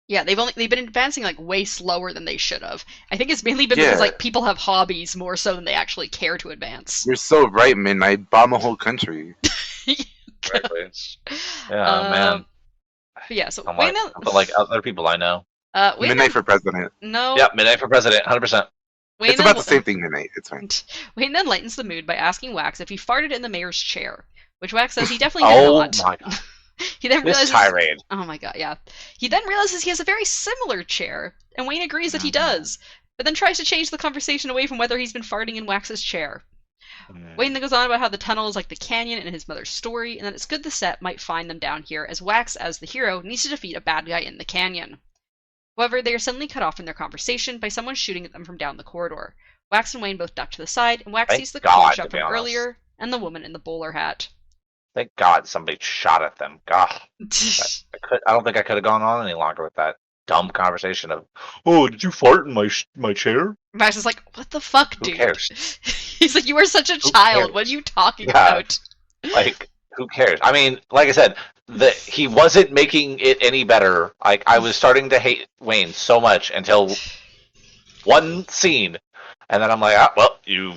Yeah, they've been advancing like way slower than they should have. I think it's mainly been because like people have hobbies more so than they actually care to advance. You're so right, man. I bomb a whole country. Exactly. Yeah, man. Yeah, so but like other people I know. Midnight for president. No. Yeah, Midnight for president, 100%. It's about the same thing, Midnight. It's fine. Wayne then lightens the mood by asking Wax if he farted in the mayor's chair, which Wax says he definitely did not. Oh my god. He then realizes, tirade. Oh my god, yeah. He then realizes he has a very similar chair, and Wayne agrees that he does, but then tries to change the conversation away from whether he's been farting in Wax's chair. Wayne then goes on about how the tunnel is like the canyon in his mother's story, and that it's good the set might find them down here, as Wax, as the hero, needs to defeat a bad guy in the canyon. However, they are suddenly cut off in their conversation by someone shooting at them from down the corridor. Wax and Wayne both duck to the side, and Wax sees the clone shot from earlier, and the woman in the bowler hat. Thank God somebody shot at them. God. I don't think I could have gone on any longer with that dumb conversation of, oh, did you fart in my chair? Max is like, what the fuck, dude? Who cares? He's like, you are such a child. What are you talking about? Like, who cares? I mean, like I said, he wasn't making it any better. Like, I was starting to hate Wayne so much until one scene, and then I'm like, ah, well, you're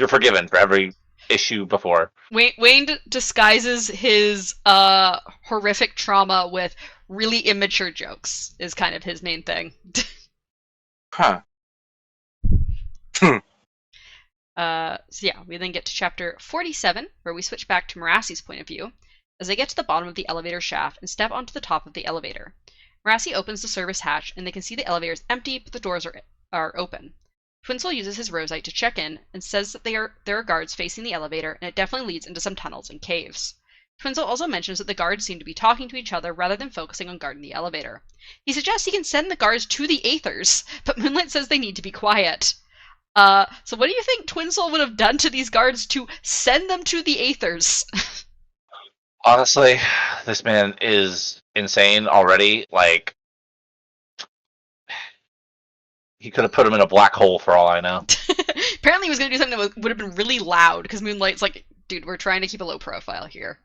forgiven for every issue before. Wayne disguises his horrific trauma with really immature jokes is kind of his main thing. Huh. So yeah, we then get to chapter 47, where we switch back to Merassi's point of view, as they get to the bottom of the elevator shaft and step onto the top of the elevator. Merassi opens the service hatch, and they can see the elevator is empty, but the doors are open. Twinsel uses his rosite to check in, and says that there are guards facing the elevator, and it definitely leads into some tunnels and caves. Twinsel also mentions that the guards seem to be talking to each other rather than focusing on guarding the elevator. He suggests he can send the guards to the Aethers, but Moonlight says they need to be quiet. So what do you think Twinsoul would have done to these guards to send them to the Aethers? Honestly, this man is insane already. Like, he could have put him in a black hole for all I know. Apparently he was going to do something that would have been really loud, because Moonlight's like, dude, we're trying to keep a low profile here.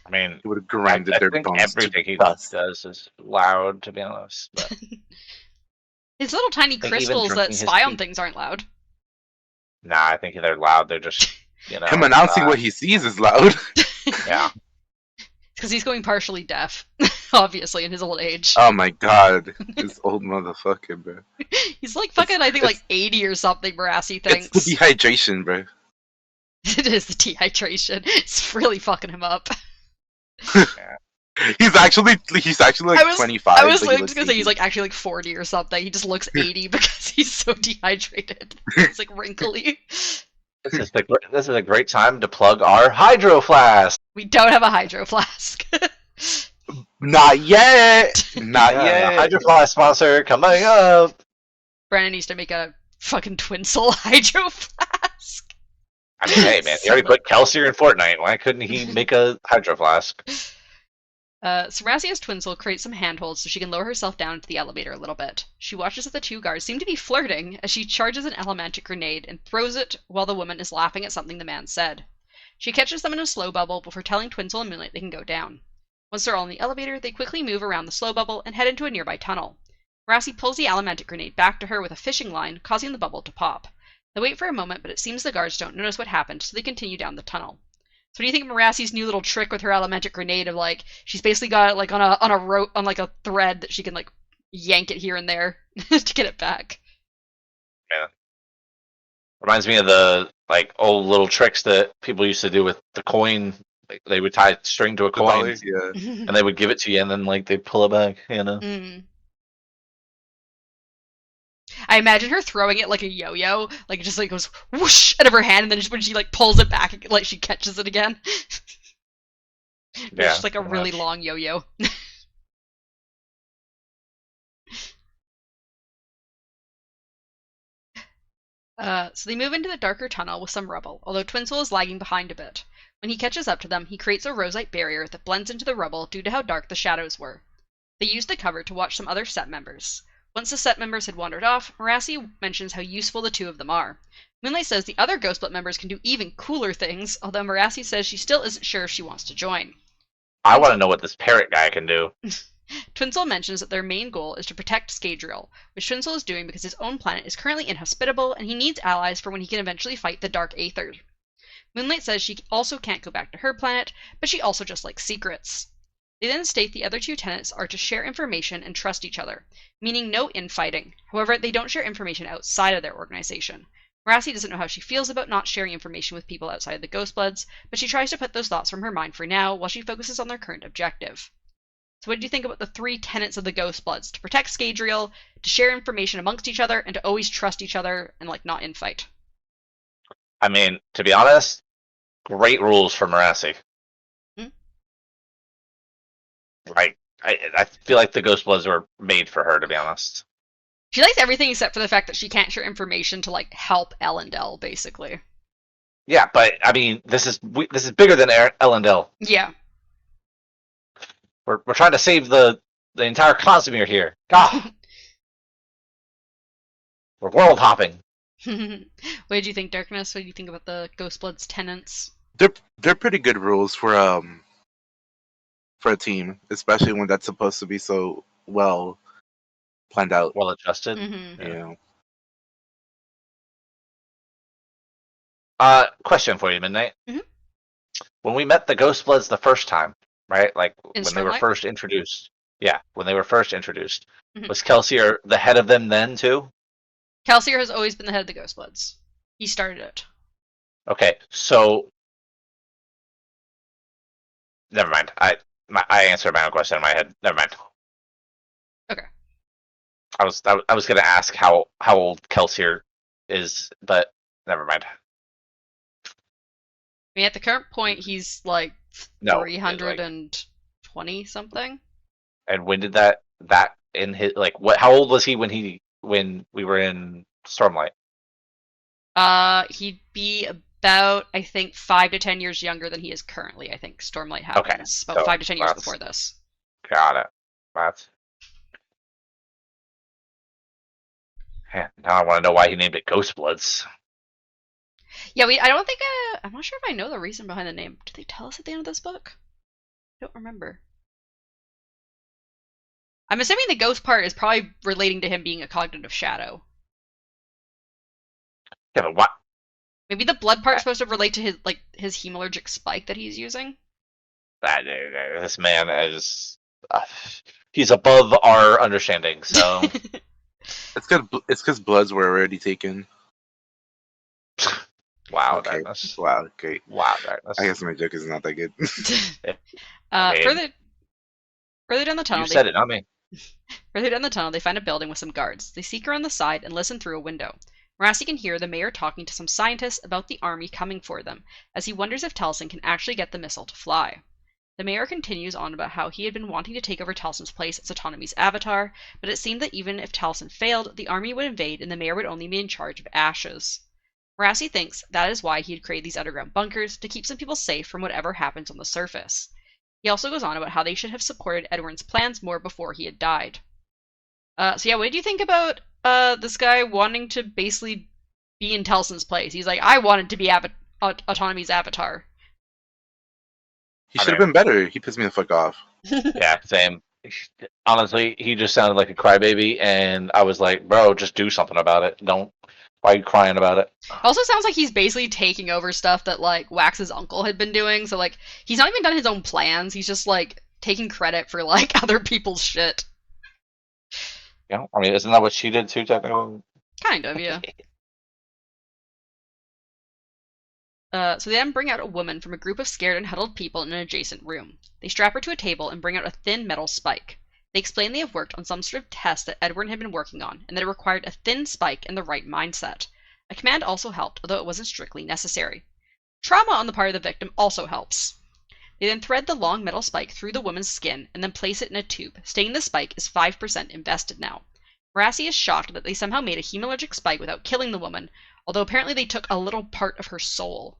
I mean, He would have grinded I their think bones to everything he dust. does is loud, to be honest. But His little tiny I think even crystals that drinking his spy on tea. things aren't loud. Nah, I think they're loud. They're just, Him announcing what he sees is loud. Yeah. Because he's going partially deaf, obviously, in his old age. Oh my god, this old motherfucker, bro. He's like fucking, I think, like 80 or something, Marassi thinks. It's the dehydration, bro. It is the dehydration. It's really fucking him up. He's actually like 25. I was but like, he just gonna say he's like actually like 40 or something. He just looks 80 because he's so dehydrated. It's like wrinkly. This is a great time to plug our hydro flask. We don't have a hydro flask. Not yet. Not yet. Hydro flask sponsor coming up. Brandon needs to make a fucking Twinsoul hydro flask. I mean, hey man, he already put Kelsier in Fortnite. Why couldn't he make a hydro flask? So Rassia's Twinsoul creates some handholds so she can lower herself down into the elevator a little bit. She watches as the two guards seem to be flirting as she charges an elementic grenade and throws it while the woman is laughing at something the man said. She catches them in a slow bubble before telling Twinsoul and Moonlight they can go down. Once they're all in the elevator, they quickly move around the slow bubble and head into a nearby tunnel. Rassi pulls the elementic grenade back to her with a fishing line, causing the bubble to pop. They wait for a moment, but it seems the guards don't notice what happened, so they continue down the tunnel. So what do you think of Marassi's new little trick with her elementic grenade of like she's basically got it like on a rope on like a thread that she can like yank it here and there to get it back. Yeah. Reminds me of the like old little tricks that people used to do with the coin. Like, they would tie a string to a coin, Yeah. and they would give it to you, and then like they'd pull it back. You know. Mm. I imagine her throwing it like a yo-yo, like it just like goes whoosh out of her hand, and then just when she like pulls it back, like she catches it again. It's just like a really long yo-yo. So they move into the darker tunnel with some rubble, although Twinsoul is lagging behind a bit. When he catches up to them, he creates a roseite barrier that blends into the rubble due to how dark the shadows were. They use the cover to watch some other set members. Once the set members had wandered off, Marassi mentions how useful the two of them are. Moonlight says the other Ghostblood members can do even cooler things, although Marassi says she still isn't sure if she wants to join. I want to know what this parrot guy can do. Twinsoul mentions that their main goal is to protect Scadrial, which Twinsoul is doing because his own planet is currently inhospitable and he needs allies for when he can eventually fight the Dark Aether. Moonlight says she also can't go back to her planet, but she also just likes secrets. They then state the other two tenets are to share information and trust each other, meaning no infighting. However, they don't share information outside of their organization. Marassi doesn't know how she feels about not sharing information with people outside the Ghostbloods, but she tries to put those thoughts from her mind for now while she focuses on their current objective. So what do you think about the three tenets of the Ghostbloods? To protect Scadrial, to share information amongst each other, and to always trust each other and like not infight. I mean, to be honest, great rules for Marassi. Hmm? Like, I feel like the Ghostbloods were made for her, to be honest. She likes everything except for the fact that she can't share information to like help Elendel, basically. Yeah, but I mean, this is bigger than Elendil. Yeah. We're trying to save the entire Cosmere here. God, we're world hopping. What did you think, Darkness? What do you think about the Ghostbloods tenants? They're pretty good rules for a team, especially when that's supposed to be so well planned out. Well adjusted. Mm-hmm. Yeah. Question for you, Midnight. Mm-hmm. When we met the Ghostbloods the first time, right? Like In when they were Stormlight? first introduced. Yeah, when they were first introduced. Mhm. Was Kelsier the head of them then too? Kelsier has always been the head of the Ghostbloods. He started it. Okay, so never mind. I answered my own question in my head. Never mind. Okay. I was gonna ask how old Kelsier is, but never mind. I mean, at the current point, he's like No, 320 something. And when did that in his like what? How old was he when he when we were in Stormlight? He'd be about, I think, 5 to 10 years younger than he is currently. I think Stormlight Okay, happens about so 5 to 10 years before this. got it. That's now I want to know why he named it Ghost Bloods. Yeah, I don't think. I'm not sure if I know the reason behind the name. Did they tell us at the end of this book? I don't remember. I'm assuming the ghost part is probably relating to him being a cognitive shadow. Yeah, but what? Maybe the blood part's supposed to relate to his hemalurgic spike that he's using. This man is he's above our understanding. So It's because bloods were already taken. wow, Okay. darkness. Wow. Great. Wow, darkness. I guess my joke is not that good. I mean, further down the tunnel, you said it, not me. Further down the tunnel, they find a building with some guards. They seek around the side and listen through a window. Marassi can hear the mayor talking to some scientists about the army coming for them, as he wonders if Telsin can actually get the missile to fly. The mayor continues on about how he had been wanting to take over Telsin's place as Autonomy's avatar, but it seemed that even if Telsin failed, the army would invade and the mayor would only be in charge of ashes. Marassi thinks that is why he had created these underground bunkers, to keep some people safe from whatever happens on the surface. He also goes on about how they should have supported Edwin's plans more before he had died. So yeah, what did you think about this guy wanting to basically be in Telsin's place? He's like, I wanted to be Autonomy's avatar. He should have been better. He pissed me the fuck off. Yeah, same. Honestly, he just sounded like a crybaby, and I was like, bro, just do something about it. Don't. Why are you crying about it? Also sounds like he's basically taking over stuff that like Wax's uncle had been doing. So like, he's not even done his own plans. He's just like taking credit for like other people's shit. Yeah, I mean, isn't that what she did too, technically? Kind of, yeah. So they then bring out a woman from a group of scared and huddled people in an adjacent room. They strap her to a table and bring out a thin metal spike. They explain they have worked on some sort of test that Edwin had been working on, and that it required a thin spike and the right mindset. A command also helped, although it wasn't strictly necessary. Trauma on the part of the victim also helps. They then thread the long metal spike through the woman's skin and then place it in a tube, stating the spike is 5% invested now. Marassi is shocked that they somehow made a hemalurgic spike without killing the woman, although apparently they took a little part of her soul.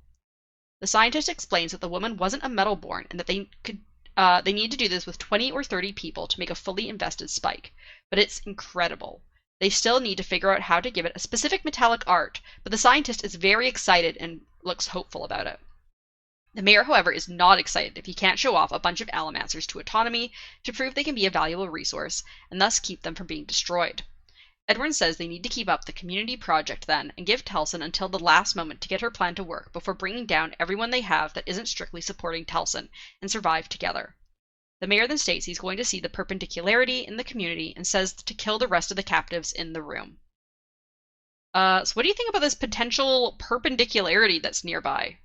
The scientist explains that the woman wasn't a metal-born and that they need to do this with 20 or 30 people to make a fully invested spike, but it's incredible. They still need to figure out how to give it a specific metallic art, but the scientist is very excited and looks hopeful about it. The mayor, however, is not excited if he can't show off a bunch of Allomancers to Autonomy to prove they can be a valuable resource, and thus keep them from being destroyed. Edwin says they need to keep up the community project then, and give Telsin until the last moment to get her plan to work before bringing down everyone they have that isn't strictly supporting Telsin, and survive together. The mayor then states he's going to see the perpendicularity in the community and says to kill the rest of the captives in the room. So what do you think about this potential perpendicularity that's nearby?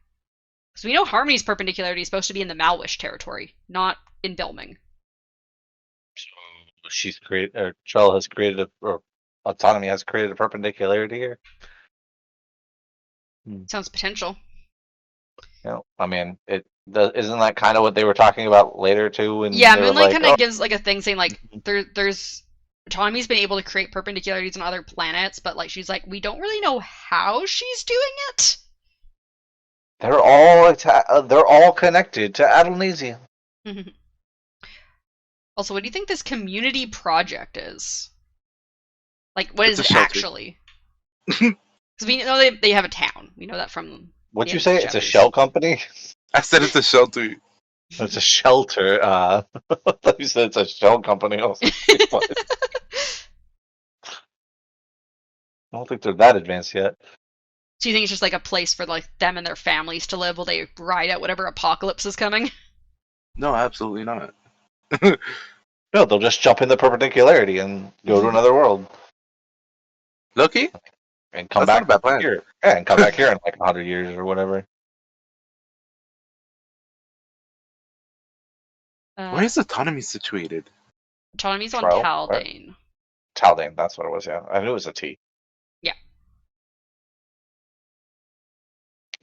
Because we know Harmony's perpendicularity is supposed to be in the Malwish territory, not in Bilming. So she's created, or Trell has created, or Autonomy has created a perpendicularity here. Sounds potential. You know, I mean, isn't that kind of what they were talking about later too? When Yeah, they were Moonlight like, kind of gives like a thing saying like there's Autonomy's been able to create perpendicularities on other planets, but like she's like we don't really know how she's doing it. they're all connected to Adonisia. Also, what do you think this community project is? Like, what It's is a it shelter. actually? Because we know they have a town. We know that from. What'd the you end of say? these It's a chapters. shell company? I said it's a shelter. It's a shelter. I thought you said it's a shell company. I was like, what? I don't think they're that advanced yet. So you think it's just like a place for like them and their families to live while they ride out whatever apocalypse is coming? No, absolutely not. No, they'll just jump in the perpendicularity and go to another world Loki? and come That's not back a bad plan. here. Yeah, and come back here in like 100 years or whatever. Where is autonomy situated? Autonomy's on Trell? Taldane. Taldane, that's what it was. Yeah, I knew it was a T. Yeah.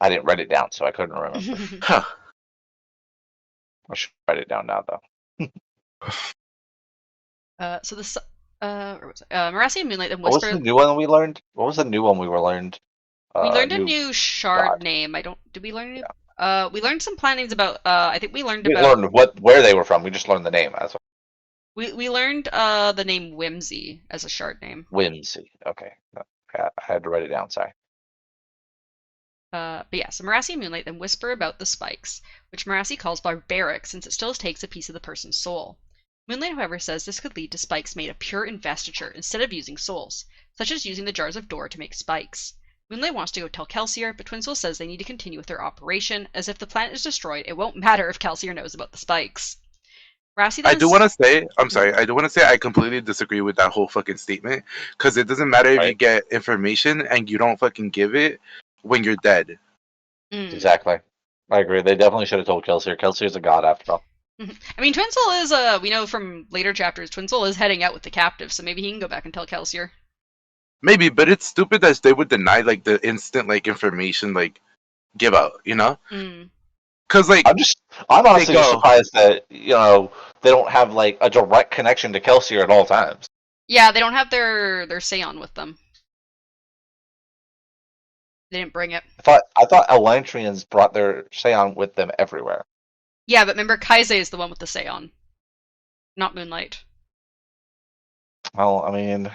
I didn't write it down, so I couldn't remember. Huh. I should write it down now, though. So Where was it? Marasi and Moonlight and What was Whisper. the new one we learned? What was the new one we were learned? We learned a New new shard God. name. I don't. Did we learn a new? Yeah. We learned some plannings about. I think we learned We about. learned where they were from. We just learned the name as We learned the name Whimsy as a shard name. Whimsy. Okay. No, I had to write it down. Sorry. But yeah, so Marasi and Moonlight then whisper about the spikes, which Marasi calls barbaric since it still takes a piece of the person's soul. Moonlight, however, says this could lead to spikes made of pure investiture instead of using souls, such as using the jars of Door to make spikes. Moonlight wants to go tell Kelsier, but Twinsoul says they need to continue with their operation, as if the planet is destroyed, it won't matter if Kelsier knows about the spikes. Marasi I then do want to say, I'm sorry, I do want to say I completely disagree with that whole fucking statement because it doesn't matter if you Right. get information and you don't fucking give it when you're dead. Exactly. I agree. They definitely should have told Kelsier. Kelsier's a god after all. I mean, Twinsoul is, we know from later chapters, Twinsoul is heading out with the captive, so maybe he can go back and tell Kelsier. Maybe, but it's stupid that they would deny like the instant like information like give out, you know? Mm. Because like I'm honestly just go. surprised that they don't have like a direct connection to Kelsier at all times. Yeah, they don't have their Seon with them. They didn't bring it. I thought Elantrians brought their Seon with them everywhere. Yeah, but remember, Kaise is the one with the Seon, not Moonlight. Well, I mean,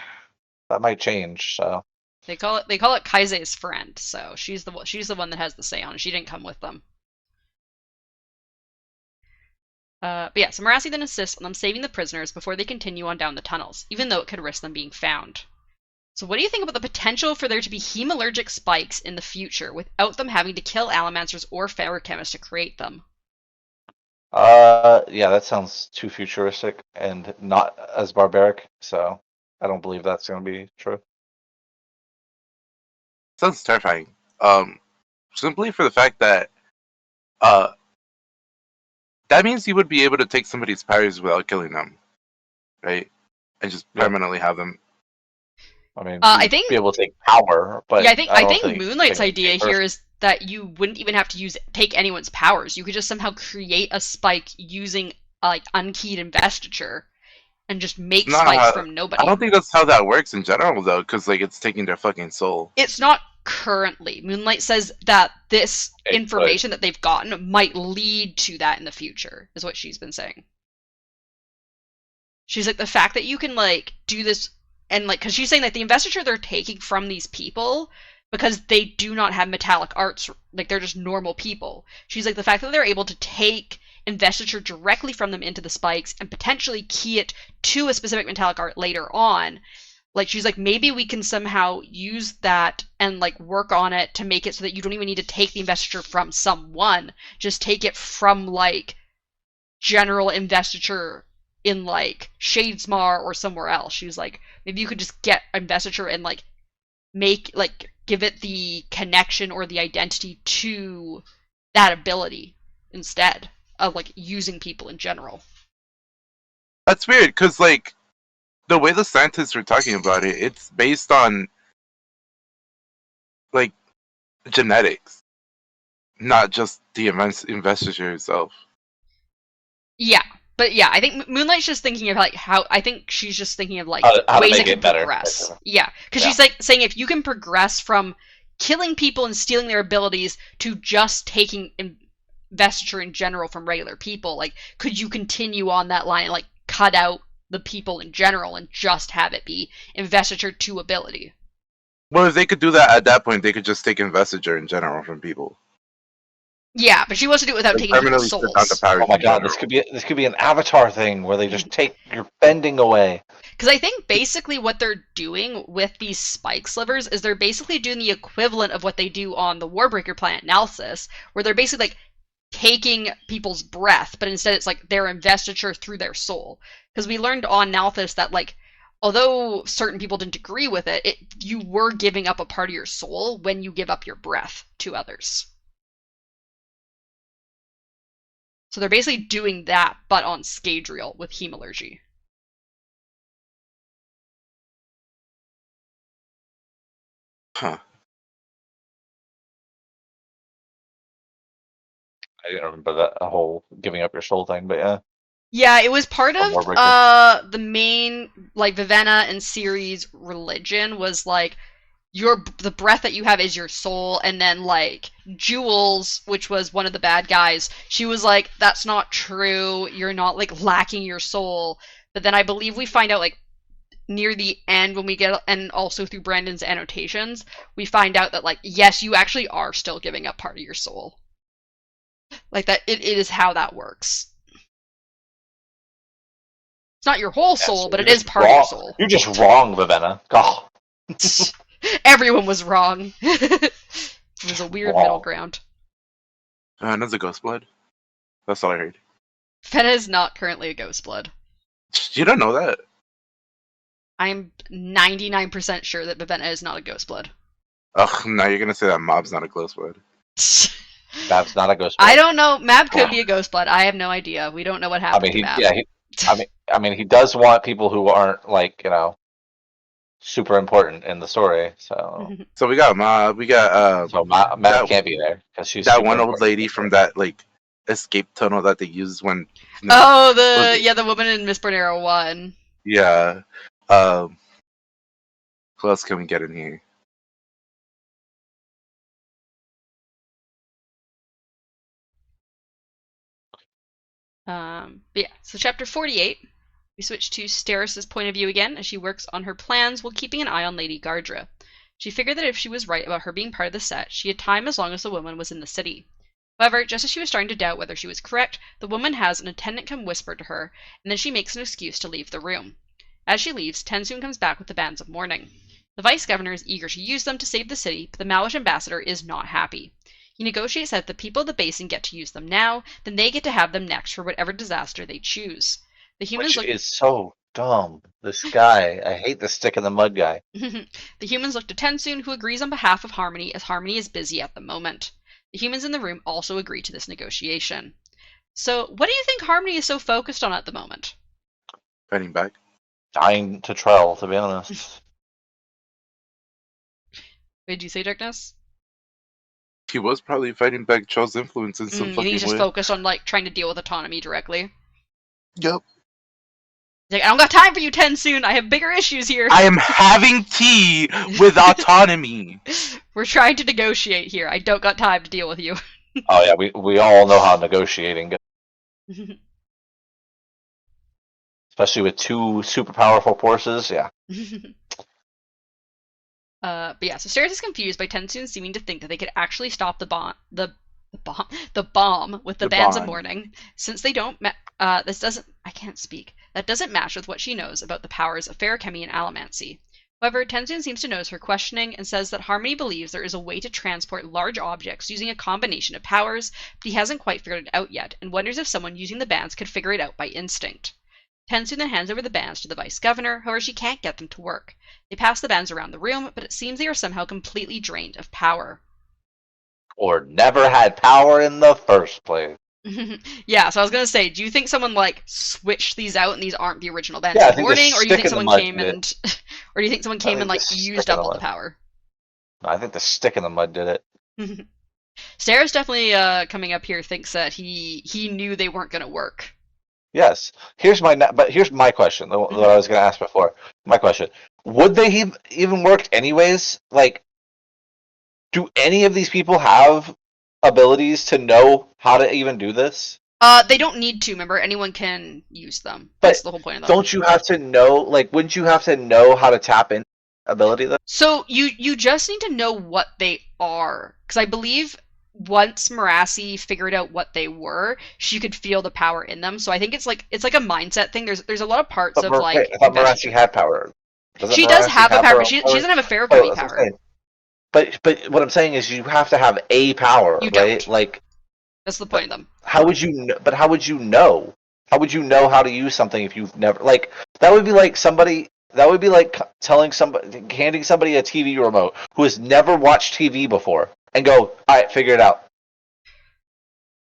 that might change. So They call it Kaise's friend. So she's the one that has the Seon. She didn't come with them. But yeah, so Marasi then insists on them saving the prisoners before they continue on down the tunnels, even though it could risk them being found. So what do you think about the potential for there to be hemalurgic spikes in the future without them having to kill allomancers or feruchemists to create them? yeah, that sounds too futuristic and not as barbaric. So I don't believe that's going to be true. Sounds terrifying. Simply for the fact that uh that means you would be able to take somebody's powers without killing them, right? And just Yeah. permanently have them. I mean, I you'd think be able to take power, but yeah, I I don't think think Moonlight's take idea a here person. is that you wouldn't even have to take anyone's powers. You could just somehow create a spike using like unkeyed investiture and just It's make not spikes how, from I nobody. don't think that's how that works in general though, because like it's taking their fucking soul. It's not currently. Moonlight says that this It could. information that they've gotten might lead to that in the future, is what she's been saying. She's like, the fact that you can like do this and like, because she's saying that the investiture they're taking from these people, because they do not have metallic arts, like they're just normal people. She's like, the fact that they're able to take investiture directly from them into the spikes and potentially key it to a specific metallic art later on, like she's like, maybe we can somehow use that and like work on it to make it so that you don't even need to take the investiture from someone, just take it from like general investiture in like Shadesmar or somewhere else. She was like, maybe you could just get investiture and like give it the connection or the identity to that ability instead of like using people in general. That's weird, because like the way the scientists were talking about it, it's based on like genetics, not just the investiture itself. Yeah, but yeah, I think Moonlight's just thinking of like how I think she's just thinking of like How to ways it make can it better. progress. Yeah, because Yeah. she's like saying if you can progress from killing people and stealing their abilities to just taking investiture in general from regular people, like could you continue on that line and like cut out the people in general and just have it be investiture to ability? Well, if they could do that at that point, they could just take investiture in general from people. Yeah, but she wants to do it without Like taking people's permanently shut down the souls. powers Oh my in god, general. this could be an Avatar thing where they just take your bending away. Because I think basically what they're doing with these spike slivers is they're basically doing the equivalent of what they do on the Warbreaker planet Nalsis, where they're basically like taking people's breath, but instead it's like their investiture through their soul. Because we learned on Nalthis that like although certain people didn't agree with it, you were giving up a part of your soul when you give up your breath to others. So they're basically doing that, but on Scadrial with hemalurgy. Huh. I didn't remember that whole giving up your soul thing, but yeah. Yeah, it was part Or of Warbreaker. the main like Vivenna and Ciri's religion was like the breath that you have is your soul, and then like Jules, which was one of the bad guys, she was like, that's not true, you're not like lacking your soul. But then I believe we find out like near the end when we get, and also through Brandon's annotations, we find out that like yes, you actually are still giving up part of your soul. Like that it is how that works. It's not your whole Yeah, soul, so but you're it is just part of your wrong. soul. You're just wrong, Vivenna. God, Everyone was wrong. It was a just weird middle wrong. ground. That's a ghost blood. That's all I heard. Fenna is not currently a ghost blood. You don't know that? I'm 99% sure that Vivenna is not a ghost blood. Ugh, now you're gonna say that Mob's not a ghost blood. That's not a ghost I blood. don't know. Mab could be a ghost blood. I have no idea. We don't know what I happened mean, to Mab. I mean, he does want people who aren't like super important in the story. So, So we got Mob. We got Matt that can't be there because she's that super one old important. lady from that like escape tunnel that they used when Oh, was it? the woman in Miss Bernero 1. Yeah. Who else can we get in here? But yeah, so chapter 48, we switch to Steris's point of view again as she works on her plans while keeping an eye on Lady Gardra. She figured that if she was right about her being part of the set, she had time as long as the woman was in the city. However, just as she was starting to doubt whether she was correct, the woman has an attendant come whisper to her, and then she makes an excuse to leave the room. As she leaves, Tensoon comes back with the bands of mourning. The vice governor is eager to use them to save the city, but the Malish ambassador is not happy. He negotiates that if the people of the basin get to use them now, then they get to have them next for whatever disaster they choose. The humans Which look is so dumb. This guy, I hate the stick in the mud guy. The humans look to Tensoon, who agrees on behalf of Harmony, as Harmony is busy at the moment. The humans in the room also agree to this negotiation. So, what do you think Harmony is so focused on at the moment? Fighting back. Dying to Trell, to be honest. What did you say, Darkness? He was probably fighting back Charles' influence in some You think he's fucking just way. focused on like trying to deal with autonomy directly? Yep. He's like, I don't got time for you, Tensoon. I have bigger issues here. I am having tea with autonomy. We're trying to negotiate here. I don't got time to deal with you. Oh yeah, we all know how negotiating goes, especially with two super powerful forces. Yeah. But yeah, so Steris is confused by Tensoon seeming to think that they could actually stop the bomb with the bands of mourning, since they don't. This doesn't. I can't speak. That doesn't match with what she knows about the powers of Ferrochemy and Allomancy. However, Tensoon seems to notice her questioning and says that Harmony believes there is a way to transport large objects using a combination of powers, but he hasn't quite figured it out yet, and wonders if someone using the bands could figure it out by instinct. Tensoon then hands over the bands to the vice governor, however she can't get them to work. They pass the bands around the room, but it seems they are somehow completely drained of power. Or never had power in the first place. Yeah, so I was gonna say, do you think someone like switched these out and these aren't the original bands Yeah, I of think the mourning, or do you stick think in the someone mud came did it. and, or do you think someone came I and think like the used stick in up the all the mud. power? I think the stick in the mud did it. Sarah's definitely coming up here thinks that he knew they weren't gonna work. Yes. Here's my question. What I was going to ask before. My question: would they have even worked anyways? Like, do any of these people have abilities to know how to even do this? They don't need to. Remember, anyone can use them. But That's the whole point of them. don't you have to know? Like, wouldn't you have to know how to tap in ability? Though? So you just need to know what they are, because I believe once Marassi figured out what they were, she could feel the power in them. So I think it's like a mindset thing. There's a lot of parts But of like wait, I thought investing. Marassi had power. Doesn't She does Marassi have a have power, her but own she power? doesn't have a Oh, ferrochemy that's what I'm power. saying. But what I'm saying is you have to have a power, You right? don't. Like, That's the point of them. how would you know? But how would you know? How would you know how to use something if you've never like? That would be like somebody. That would be like telling somebody, handing somebody a TV remote who has never watched TV before, and go, "All right, figure it out."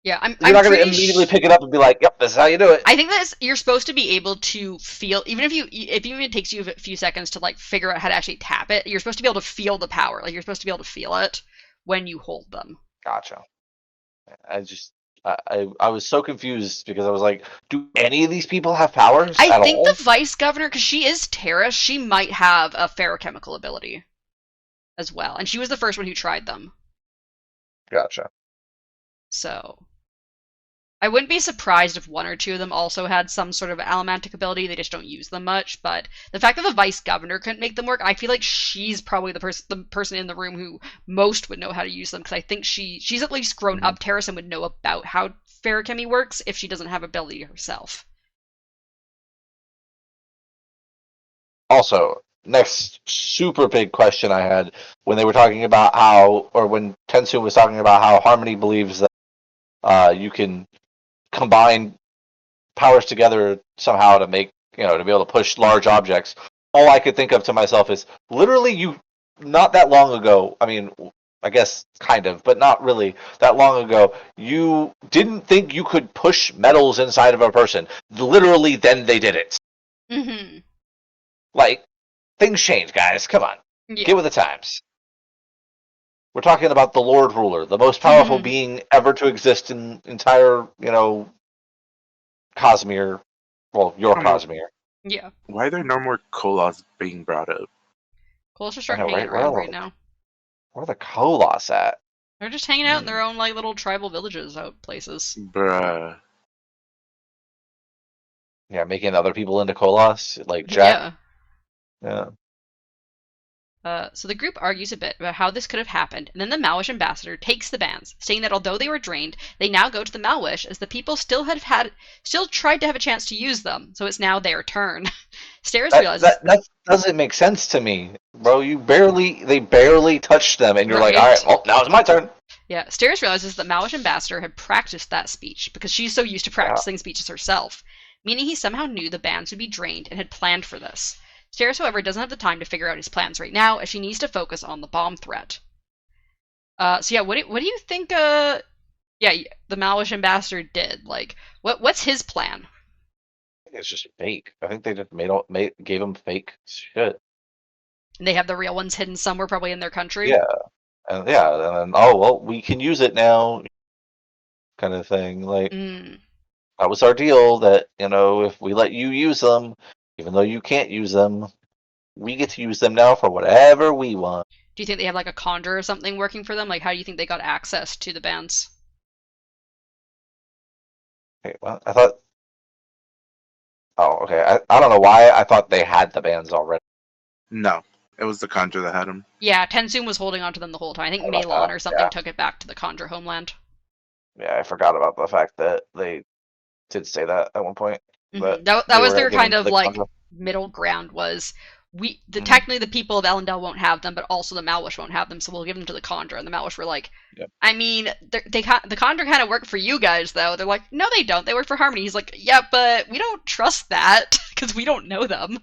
Yeah, You're I'm not going to pretty. immediately pick it up and be like, "Yep, this is how you do it." I think that you're supposed to be able to feel, even if even it takes you a few seconds to like figure out how to actually tap it. You're supposed to be able to feel the power. Like you're supposed to be able to feel it when you hold them. Gotcha. I just I was so confused because I was like, do any of these people have powers I at think the all? vice governor, because she is Terra, she might have a ferochemical ability as well, and she was the first one who tried them. Gotcha. So I wouldn't be surprised if one or two of them also had some sort of allomantic ability. They just don't use them much. But the fact that the vice governor couldn't make them work, I feel like she's probably the person in the room who most would know how to use them, because I think she's at least grown Mhm. up Terrace and would know about how ferochemy works if she doesn't have ability herself. Also, next super big question I had when they were talking about how, or when Tensu was talking about how Harmony believes that you can combine powers together somehow to make, to be able to push large objects. All I could think of to myself is literally you, not that long ago. I mean, I guess kind of, but not really that long ago. You didn't think you could push metals inside of a person. Literally, then they did it. Mm-hmm. Like, things change, guys. Come on. Get Yeah. with the times. We're talking about the Lord Ruler, the most powerful being ever to exist in entire, Cosmere. Well, your I don't know Cosmere. Yeah. why are there no more Kolas being brought up. Cool. Just I start know, hanging right? around right now. Where are the Kolos at? They're just hanging out in Hmm. their own like little tribal villages out places. Bruh. Yeah, making other people into Kolos, like Jack. Yeah. Yeah. So the group argues a bit about how this could have happened, and then the Malwish ambassador takes the bans, saying that although they were drained, they now go to the Malwish as the people still tried to have a chance to use them. So it's now their turn. Steris That realizes, that that doesn't make sense to me, bro. They barely touched them, and you're like, all right, right? well, now it's my turn. Yeah, Steris realizes that Malwish ambassador had practiced that speech because she's so used to Yeah. practicing speeches herself, meaning he somehow knew the bans would be drained and had planned for this. Steris, however, doesn't have the time to figure out his plans right now, as she needs to focus on the bomb threat. So yeah, what do you think? Yeah, the Malwish ambassador did. Like, what's his plan? It's just fake. I think they just gave them fake shit. And they have the real ones hidden somewhere, probably in their country. Yeah, and then oh well, we can use it now, kind of thing. Like Mm. that was our deal. That if we let you use them, even though you can't use them, we get to use them now for whatever we want. Do you think they have like a conjure or something working for them? Like, how do you think they got access to the bands? Okay, well, I thought. Oh, okay. I don't know why I thought they had the bands already. No. It was the Conjure that had him. Yeah, Tensum was holding onto them the whole time. I think Malon or something Yeah, took it back to the conjure homeland. yeah. I forgot about the fact that they did say that at one point that That they was were going to their give kind them to of the like Congo. middle ground was Mm-hmm. technically the people of Elendel won't have them, but also the Malwish won't have them, so we'll give them to the Conjure. And the Malwish were like, Yep. I mean, the Conjure kind of work for you guys though. They're like, no, they don't. They work for Harmony. He's like, yeah, but we don't trust that because we don't know them.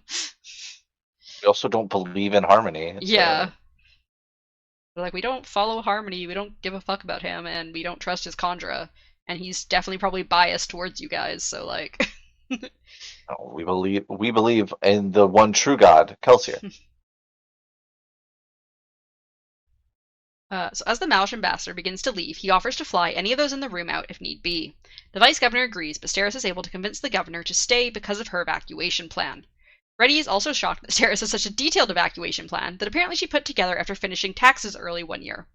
We also don't believe in harmony. Yeah. So They're like, we don't follow Harmony. We don't give a fuck about him, and we don't trust his Conjure. And he's definitely probably biased towards you guys. So like. no, we believe in the one true God, Kelsier. So as the Malwish ambassador begins to leave, he offers to fly any of those in the room out if need be. The vice governor agrees, but Steris is able to convince the governor to stay because of her evacuation plan. Reddy is also shocked that Steris has such a detailed evacuation plan that apparently she put together after finishing taxes early one year.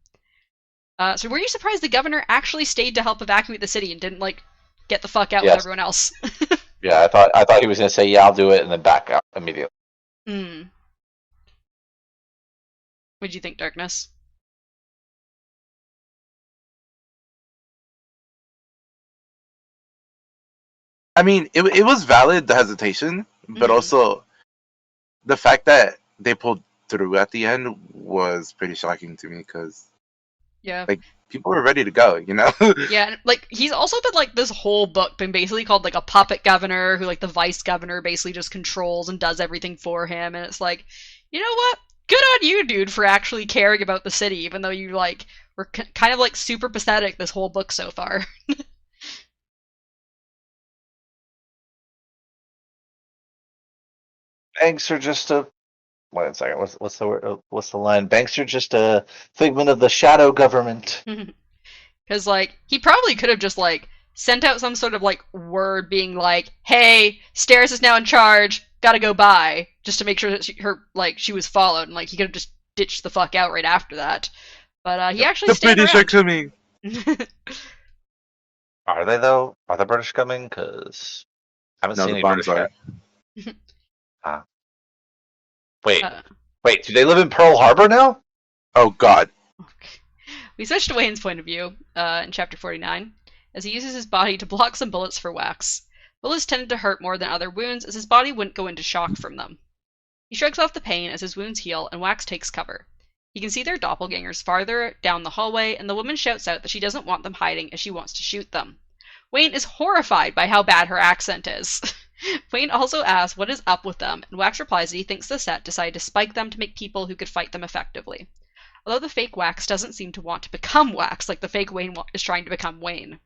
So were you surprised the governor actually stayed to help evacuate the city and didn't like get the fuck out with Yes. everyone else? Yeah, I thought he was going to say, yeah, I'll do it, and then back out immediately. Hmm. What'd you think, Darkness? I mean, it was valid, the hesitation, but also the fact that they pulled through at the end was pretty shocking to me because Yeah. like people were ready to go, you know? Yeah, and, like he's also been like this whole book been basically called like a puppet governor who like the vice governor basically just controls and does everything for him, and it's like, you know what? Good on you, dude, for actually caring about the city, even though you like were kind of like super pathetic this whole book so far. Banks are just a. Wait a second. What's the word? What's the line? Banks are just a figment of the shadow government. Because like he probably could have just like sent out some sort of like word being like, "Hey, Stairs is now in charge. Gotta go by," just to make sure that she was followed, and like he could have just ditched the fuck out right after that. But he actually The stayed British are around. coming. Are they though? Are the British coming? Because I haven't No, seen the any bombs British are. yet. Wait, uh, wait. Do they live in Pearl Harbor now? Oh God. we switched to Wayne's point of view in chapter 49, as he uses his body to block some bullets for Wax. Bullets tended to hurt more than other wounds, as his body wouldn't go into shock from them. He shrugs off the pain as his wounds heal, and Wax takes cover. He can see their doppelgangers farther down the hallway, and the woman shouts out that she doesn't want them hiding as she wants to shoot them. Wayne is horrified by how bad her accent is. Wayne also asks what is up with them, and Wax replies that he thinks the set decided to spike them to make people who could fight them effectively. Although the fake Wax doesn't seem to want to become Wax, like the fake Wayne is trying to become Wayne.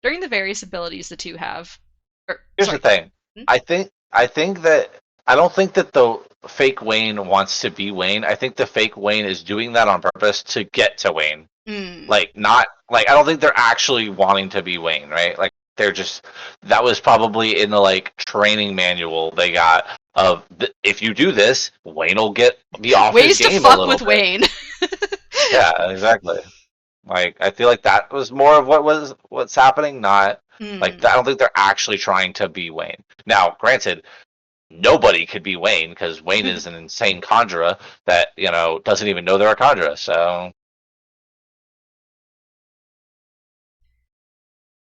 During the various abilities the two have... Here's the thing. I think that I don't think that the fake Wayne wants to be Wayne. I think the fake Wayne is doing that on purpose to get to Wayne. Like not like I don't think they're actually wanting to be Wayne, right? Like they're just that was probably in the like training manual they got of if you do this, Wayne will get be off Ways his game to a fuck little with bit. Wayne. Yeah, exactly. Like I feel like that was more of what's happening, not like I don't think they're actually trying to be Wayne. Now, granted, nobody could be Wayne because Wayne is an insane conjurer that doesn't even know they're a conjurer. So,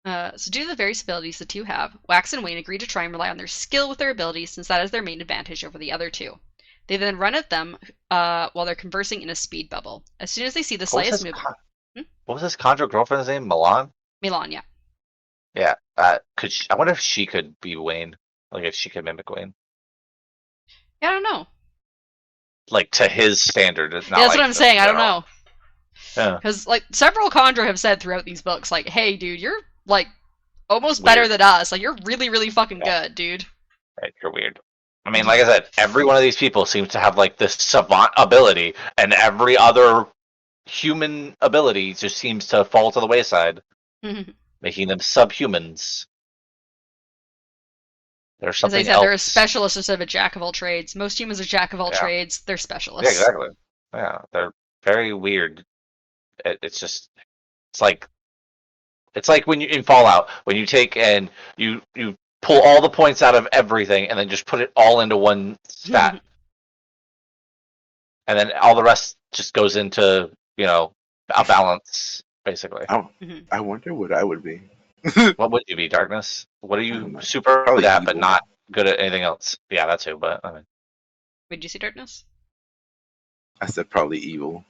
so due to the various abilities the two have, Wax and Wayne agree to try and rely on their skill with their abilities since that is their main advantage over the other two. They then run at them while they're conversing in a speed bubble. As soon as they see the slightest movement... What was this conjurer girlfriend's name? Milan? Milan, yeah. Yeah. I wonder if she could be Wayne. Like if she could mimic Wayne. Yeah, I don't know. Like to his standard. Not Yeah, that's what I'm saying. I don't know. Yeah. Because like several conjurer have said throughout these books, like, "Hey, dude, you're like almost better than us. Like, you're really, really fucking good, dude." Right, you're weird. I mean, like I said, every one of these people seems to have like this savant ability, and every other human ability just seems to fall to the wayside, making them subhumans. There's something As I said, else. they're a specialist instead of a jack of all trades. Most humans are jack of all trades. They're specialists. Yeah, exactly. Yeah, they're very weird. It's like when you in Fallout when you take and you pull all the points out of everything and then just put it all into one stat, and then all the rest just goes into a balance basically. I wonder what I would be. What would you be, Darkness? What are you super good at but not good at anything else? Yeah, that too. But I mean, did you see Darkness? I said probably evil.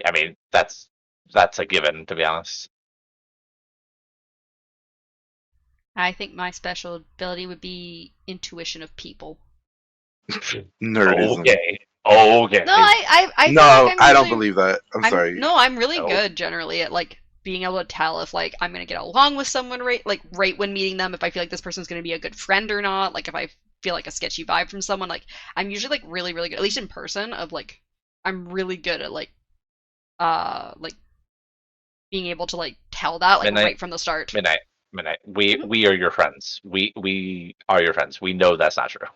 I mean, that's a given, to be honest. I think my special ability would be intuition of people. Nerdism. Okay. No, I no, like I don't believe that. I'm sorry. No, I'm really good generally at like being able to tell if like I'm gonna get along with someone right when meeting them, if I feel like this person's gonna be a good friend or not, like if I feel like a sketchy vibe from someone, like I'm usually like really, really good, at least in person, of like I'm really good at like being able to like tell that like right from the start. Midnight. We are your friends. We are your friends. We know that's not true.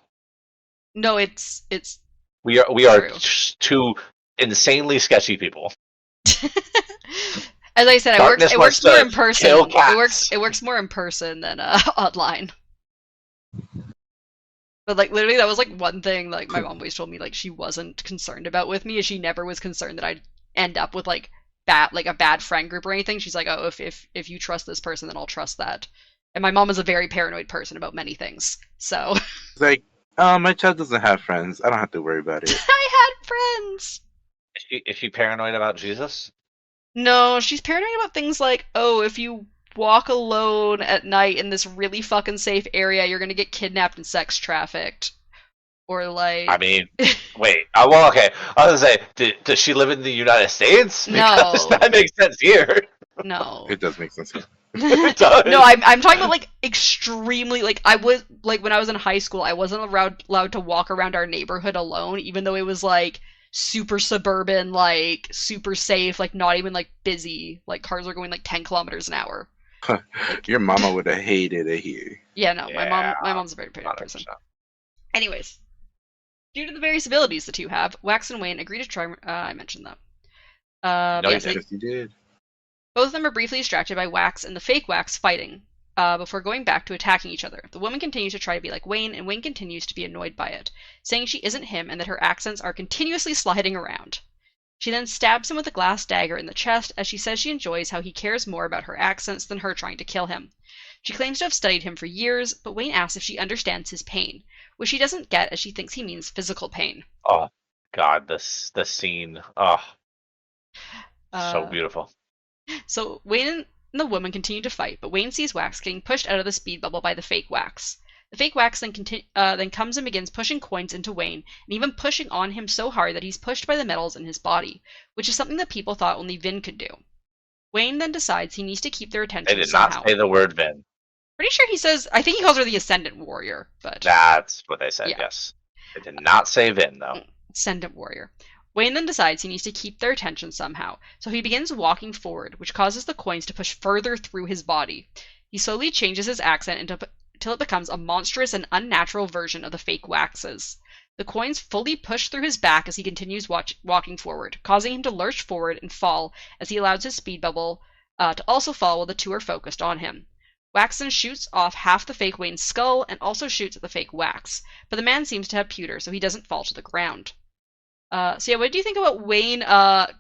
No, it's we are two insanely sketchy people. As I said, it works more in person. It works more in person than online. But like literally, that was like one thing like my mom always told me like she wasn't concerned about with me, is she never was concerned that I'd end up with like a bad friend group or anything. She's like, oh, if you trust this person, then I'll trust that. And my mom is a very paranoid person about many things, so it's like, my child doesn't have friends. I don't have to worry about it. I had friends. Is she paranoid about Jesus? No, she's paranoid about things like, oh, if you walk alone at night in this really fucking safe area, you're gonna get kidnapped and sex trafficked. Or like... I mean, wait. Well, okay. I was gonna say, does she live in the United States? Because no. That makes sense here. No. It does make sense here. No, I'm talking about like extremely like I was like when I was in high school, I wasn't allowed to walk around our neighborhood alone, even though it was like super suburban, like super safe, like not even like busy, like cars are going like 10 kilometers an hour. Like, Your mama would have hated it here. yeah, no, Yeah, my mom's a very pretty person. 100%. Anyways, due to the various abilities the two have, Wax and Wayne agree to try. I mentioned that. No, you Yes, didn't. Yes, you did. both of them are briefly distracted by Wax and the fake Wax fighting, before going back to attacking each other. The woman continues to try to be like Wayne, and Wayne continues to be annoyed by it, saying she isn't him and that her accents are continuously sliding around. She then stabs him with a glass dagger in the chest, as she says she enjoys how he cares more about her accents than her trying to kill him. She claims to have studied him for years, but Wayne asks if she understands his pain, which she doesn't get as she thinks he means physical pain. Oh God, this scene. Oh, so Uh, beautiful. So Wayne and the woman continue to fight, but Wayne sees Wax getting pushed out of the speed bubble by the fake Wax. The fake Wax then comes and begins pushing coins into Wayne, and even pushing on him so hard that he's pushed by the metals in his body, which is something that people thought only Vin could do. Wayne then decides he needs to keep their They attention did not somehow. say the word Vin. Pretty sure he says, I think he calls her the Ascendant Warrior, but That's what they said. yeah. Yes, they did not say Vin though. Ascendant Warrior. Wayne then decides he needs to keep their attention somehow, so he begins walking forward, which causes the coins to push further through his body. He slowly changes his accent until it becomes a monstrous and unnatural version of the fake Waxes. The coins fully push through his back as he continues walking forward, causing him to lurch forward and fall as he allows his speed bubble to also fall while the two are focused on him. Wax then shoots off half the fake Wayne's skull and also shoots at the fake Wax, but the man seems to have pewter, so he doesn't fall to the ground. So yeah, what do you think about Wayne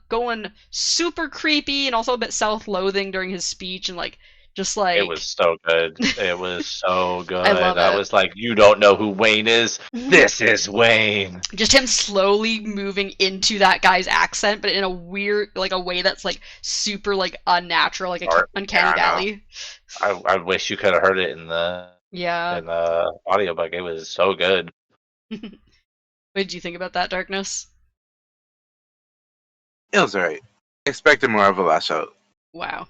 going super creepy and also a bit self-loathing during his speech and like just like It was so good. It was so good. I love I it. was like, you don't know who Wayne is. This is Wayne. Just him slowly moving into that guy's accent, but in a weird like a way that's like super like unnatural, like a uncanny valley. I wish you could have heard it in Yeah. the audiobook. It was so good. What did you think about that, Darkness? It was alright. Expected more of a lash out. Wow.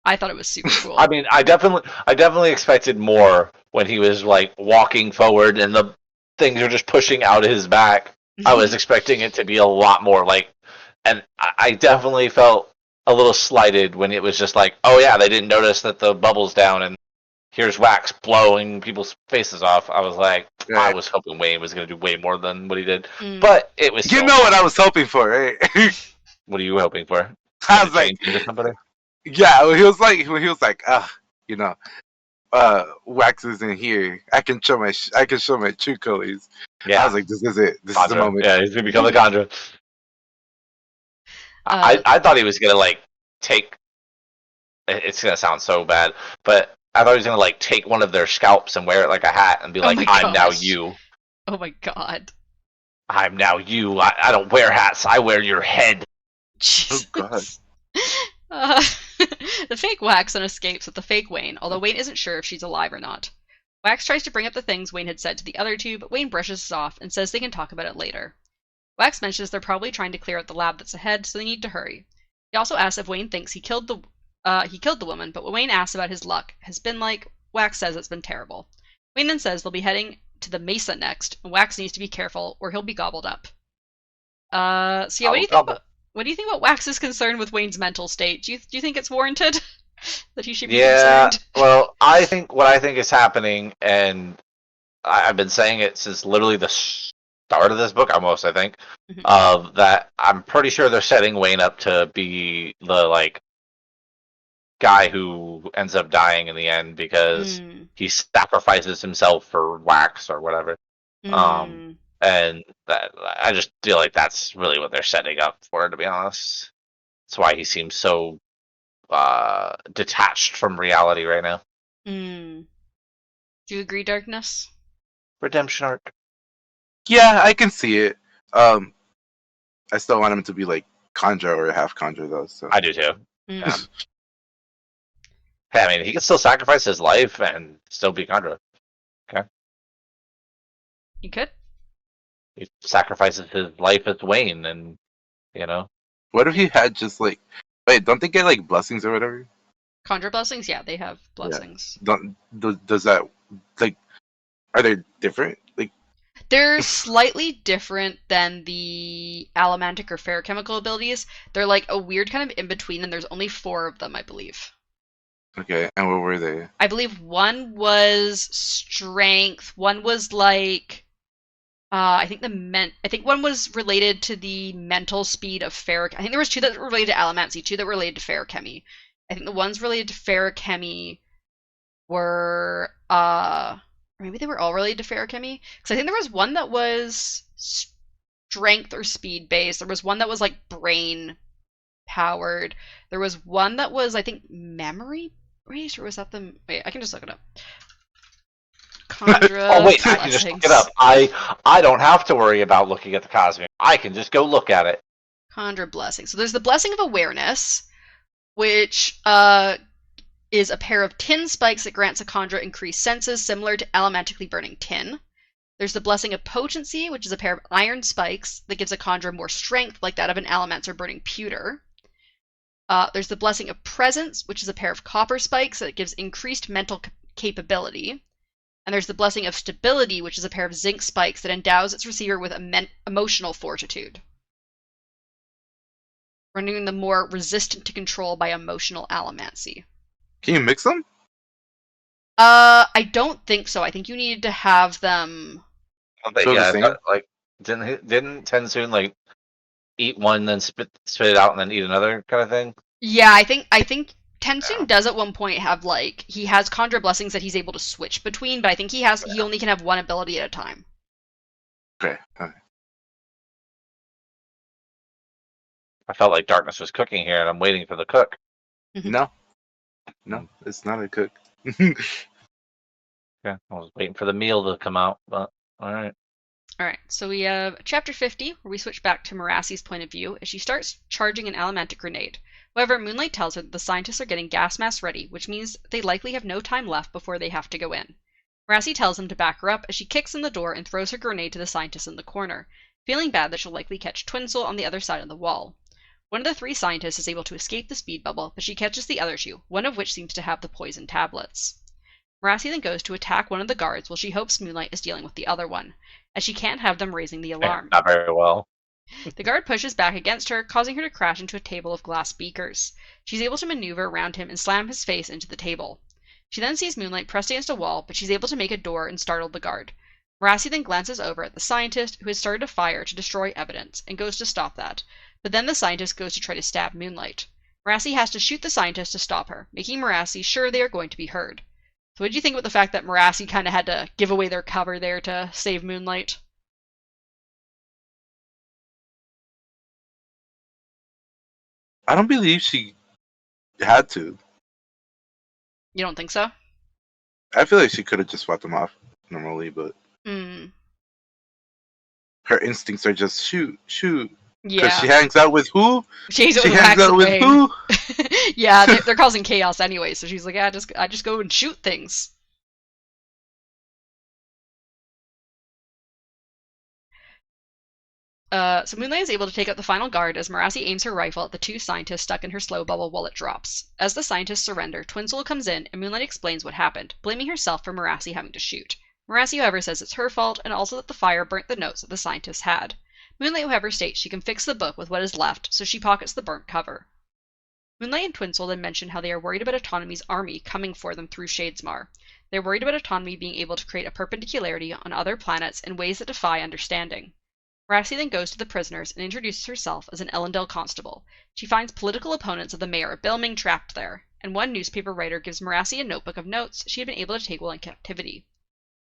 I thought it was super cool. I mean, I definitely expected more when he was like walking forward and the things are just pushing out of his back. I was expecting it to be a lot more like, and I definitely felt a little slighted when it was just like, oh yeah, they didn't notice that the bubble's down and here's Wax blowing people's faces off. I was like, Right. I was hoping Wayne was going to do way more than what he did, Mm. but it was. You know what I was hoping for, right? What are you hoping for? I was like, Change into somebody? yeah. When he was like, you know, Wax isn't here. I can show my true colors. Yeah, I was like, this is it. This is the Conjure. moment. Yeah, he's gonna become the Conjure. I thought he was gonna like take. It's gonna sound so bad, but I thought he was gonna like take one of their scalps and wear it like a hat and be like, my "I'm now gosh. you. Oh my god. I'm now you. I don't wear hats. I wear your head." Jesus. God. Uh, the fake Wax then escapes with the fake Wayne, although Wayne isn't sure if she's alive or not. Wax tries to bring up the things Wayne had said to the other two, but Wayne brushes it off and says they can talk about it later. Wax mentions they're probably trying to clear out the lab that's ahead, so they need to hurry. He also asks if Wayne thinks he killed the woman, but when Wayne asks about his luck, has been like, Wax says it's been terrible. Wayne then says they'll be heading to the Mesa next, and Wax needs to be careful or he'll be gobbled up. So yeah, what do you think about Wax's concern with Wayne's mental state? Do you think it's warranted that he should be concerned? Well, what I think is happening, and I've been saying it since literally the start of this book, almost. I think Mhm. of that. I'm pretty sure they're setting Wayne up to be the like guy who ends up dying in the end because he sacrifices himself for Wax or whatever. And that I just feel like that's really what they're setting up for, to be honest. That's why he seems so detached from reality right now. Do you agree, Darkness? Redemption arc. Yeah, I can see it. I still want him to be like Conjure or half Conjure though. So I do too. Yeah. Hey, I mean, he can still sacrifice his life and still be Conjure. Okay. You could. He sacrifices his life as Wayne, and you know. What if he had just like, wait? Don't they get like blessings or whatever? Conjure blessings? Yeah, they have blessings. Does that like? Are they different? Like They're slightly different than the allomantic or ferrochemical abilities. They're like a weird kind of in between, and there's only 4 of them, I believe. Okay, and what were they? I believe one was strength, one was like I think one was related to the mental speed of ferroch. I think there was 2 that were related to allomancy, 2 that were related to ferrochemy. I think the ones related to ferrochemy were or maybe they were all related to ferrochemy, because I think there was one that was strength or speed based. There was one that was like brain powered. There was one that was, I think, memory based, or was that the? Wait, I can just look it up. Oh Chandra wait, I can just look it blessings. up. I don't have to worry about looking at the cosmic. I can just go look at it. Chandra blessings. So there's the blessing of awareness, which is a pair of tin spikes that grants a Chandra increased senses, similar to elementically burning tin. There's the blessing of potency, which is a pair of iron spikes that gives a Chandra more strength, like that of an Allomancer burning pewter. There's the blessing of presence, which is a pair of copper spikes that gives increased mental capability. And there's the blessing of stability, which is a pair of zinc spikes that endows its receiver with emotional fortitude, rendering them more resistant to control by emotional allomancy. Can you mix them? I don't think so. I think you needed to have them. Feel the Yeah, same? like didn't Tensoon like eat one, then spit it out, and then eat another kind of thing? Yeah, I think Tensoon Yeah. does at one point have like he has Conjure blessings that he's able to switch between, but I think he only can have one ability at a time. Okay. I felt like darkness was cooking here, and I'm waiting for the cook. No, it's not a cook. Yeah, I was waiting for the meal to come out, but all right. Alright, so we have chapter 50, where we switch back to Merassi's point of view as she starts charging an allomantic grenade. However, Moonlight tells her that the scientists are getting gas masks ready, which means they likely have no time left before they have to go in. Merassi tells them to back her up as she kicks in the door and throws her grenade to the scientist in the corner, feeling bad that she'll likely catch Twinsoul on the other side of the wall. One of the 3 scientists is able to escape the speed bubble, but she catches the other 2, one of which seems to have the poison tablets. Merassi then goes to attack one of the guards while she hopes Moonlight is dealing with the other one, as she can't have them raising the alarm. Not very well. The guard pushes back against her, causing her to crash into a table of glass beakers. She's able to maneuver around him and slam his face into the table. She then sees Moonlight pressed against a wall, but she's able to make a door and startle the guard. Merassi then glances over at the scientist, who has started a fire to destroy evidence, and goes to stop that. But then the scientist goes to try to stab Moonlight. Merassi has to shoot the scientist to stop her, making Merassi sure they are going to be heard. So what do you think about the fact that Merassi kind of had to give away their cover there to save Moonlight? I don't believe she had to. You don't think so? I feel like she could have just fought them off normally, but her instincts are just shoot. Because Yeah. she hangs out with who? She hangs out with who? Yeah, they're causing chaos anyway, so she's like, I just go and shoot things. So Moonlight is able to take out the final guard as Merassi aims her rifle at the 2 scientists stuck in her slow bubble while it drops. As the scientists surrender, Twinsoul comes in and Moonlight explains what happened, blaming herself for Merassi having to shoot. Merassi, however, says it's her fault and also that the fire burnt the notes that the scientists had. Moonlight, however, states she can fix the book with what is left, so she pockets the burnt cover. Moonlight and Twinsoul then mention how they are worried about Autonomy's army coming for them through Shadesmar. They're worried about Autonomy being able to create a perpendicularity on other planets in ways that defy understanding. Merassi then goes to the prisoners and introduces herself as an Ellendale constable. She finds political opponents of the mayor of Bilming trapped there, and one newspaper writer gives Merassi a notebook of notes she had been able to take while in captivity.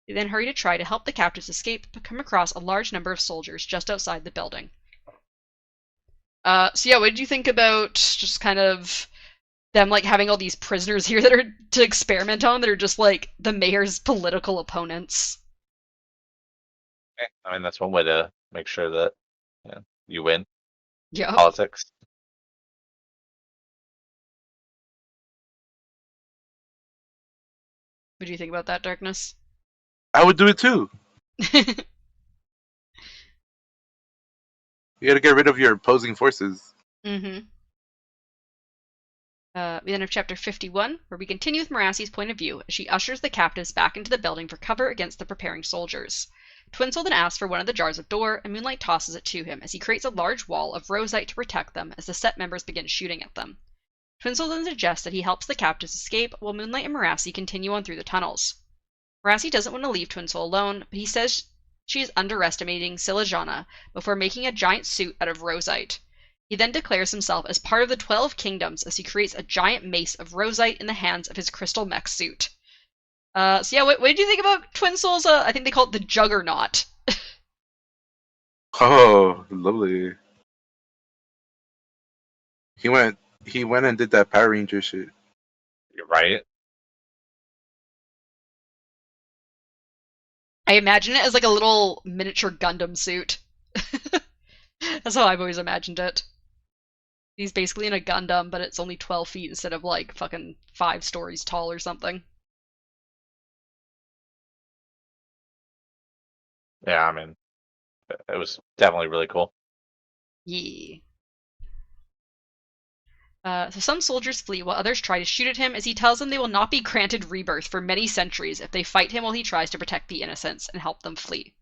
They then hurry to try to help the captives escape, but come across a large number of soldiers just outside the building. So yeah, what did you think about just kind of them like having all these prisoners here that are to experiment on that are just like the mayor's political opponents? I mean, that's one way to make sure that you win Yeah. politics. What do you think about that, Darkness? I would do it too. You gotta get rid of your opposing forces. Mm-hmm. We then have chapter 51, where we continue with Merassi's point of view as she ushers the captives back into the building for cover against the preparing soldiers. Twinsel then asks for one of the jars of door, and Moonlight tosses it to him as he creates a large wall of rosite to protect them as the set members begin shooting at them. Twinsel then suggests that he helps the captives escape while Moonlight and Marassi continue on through the tunnels. Marassi doesn't want to leave Twinsel alone, but he says she is underestimating Silajana before making a giant suit out of rosite. He then declares himself as part of the 12 Kingdoms as he creates a giant mace of rosite in the hands of his crystal mech suit. So yeah, what did you think about Twinsel's, I think they call it the Juggernaut. Oh, lovely. He went and did that Power Ranger shit. You're right. I imagine it as like a little miniature Gundam suit. That's how I've always imagined it. He's basically in a Gundam, but it's only 12 feet instead of like fucking 5 stories tall or something. Yeah, I mean, it was definitely really cool. Yeah. So some soldiers flee while others try to shoot at him as he tells them they will not be granted rebirth for many centuries if they fight him while he tries to protect the innocents and help them flee.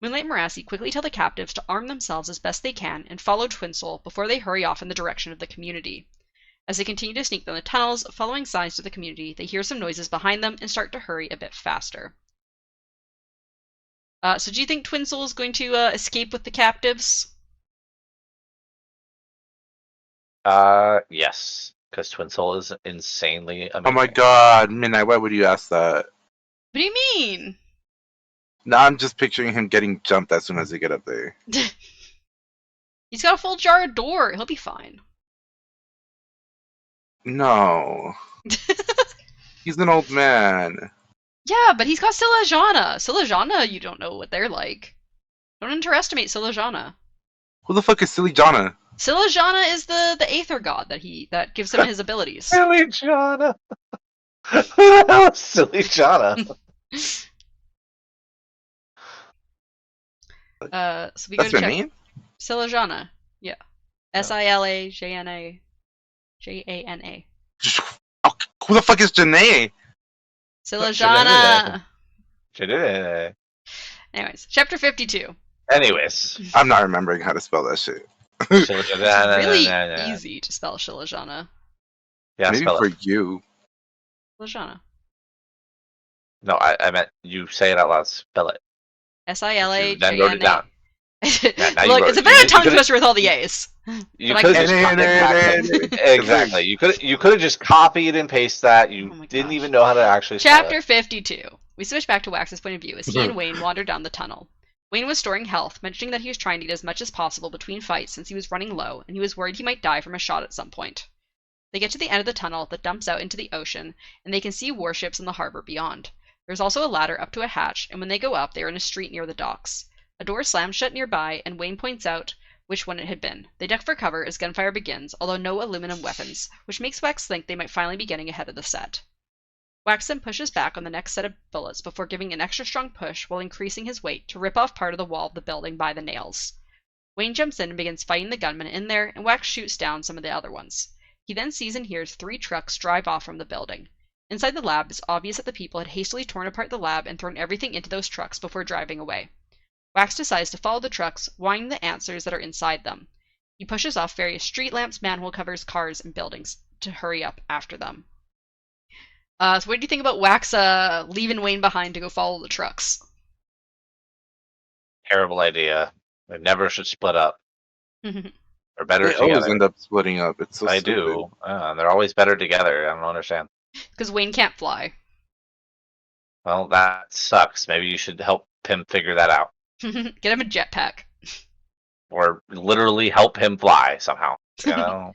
Moonlight and Marassi quickly tell the captives to arm themselves as best they can and follow Twinsel before they hurry off in the direction of the community. As they continue to sneak down the tunnels, following signs to the community, they hear some noises behind them and start to hurry a bit faster. So do you think Twinsel is going to escape with the captives? Yes, because Twinsel is insanely amazing. Oh my god, Midnight, why would you ask that? What do you mean? Now I'm just picturing him getting jumped as soon as they get up there. He's got a full jar of door. He'll be fine. No. He's an old man. Yeah, but he's got Silajana. Silajana, you don't know what they're like. Don't underestimate Silajana. Who the fuck is Silly Jana? Silajana is the Aether god that gives him his abilities. Silly Jana. Who the hell is Silly Jana? So we go That's to her check name? Silajana. Yeah. Silajana. Jana. Oh, who the fuck is Janae? Silajana. Anyways, Anyways, chapter 52. I'm not remembering how to spell that shit. It's really easy to spell Shilajana. Yeah, maybe spell for it. you. Shilajana. No, I meant you say it out loud. Spell it. Silajana. Then wrote it down. Look, it's a bit of a tongue twister with all the A's. You could have just exactly. You could have just copied and pasted that. You didn't even know how to actually spell Chapter it. 52. We switch back to Wax's point of view as he and Wayne wander down the tunnel. Wayne was storing health, mentioning that he was trying to get as much as possible between fights since he was running low, and he was worried he might die from a shot at some point. They get to the end of the tunnel that dumps out into the ocean, and they can see warships in the harbor beyond. There's also a ladder up to a hatch, and when they go up, they are in a street near the docks. A door slams shut nearby, and Wayne points out which one it had been. They duck for cover as gunfire begins, although no aluminum weapons, which makes Wax think they might finally be getting ahead of the set. Wax then pushes back on the next set of bullets before giving an extra strong push while increasing his weight to rip off part of the wall of the building by the nails. Wayne jumps in and begins fighting the gunmen in there, and Wax shoots down some of the other ones. He then sees and hears 3 trucks drive off from the building. Inside the lab, it's obvious that the people had hastily torn apart the lab and thrown everything into those trucks before driving away. Wax decides to follow the trucks, whining the answers that are inside them. He pushes off various street lamps, manhole covers, cars, and buildings to hurry up after them. So what do you think about Wax leaving Wayne behind to go follow the trucks? Terrible idea. They never should split up. Or better They together. always end up splitting up. It's so I stupid. do. They're always better together. I don't understand. Because Wayne can't fly. Well, that sucks. Maybe you should help him figure that out. Get him a jetpack. Or literally help him fly somehow. You know?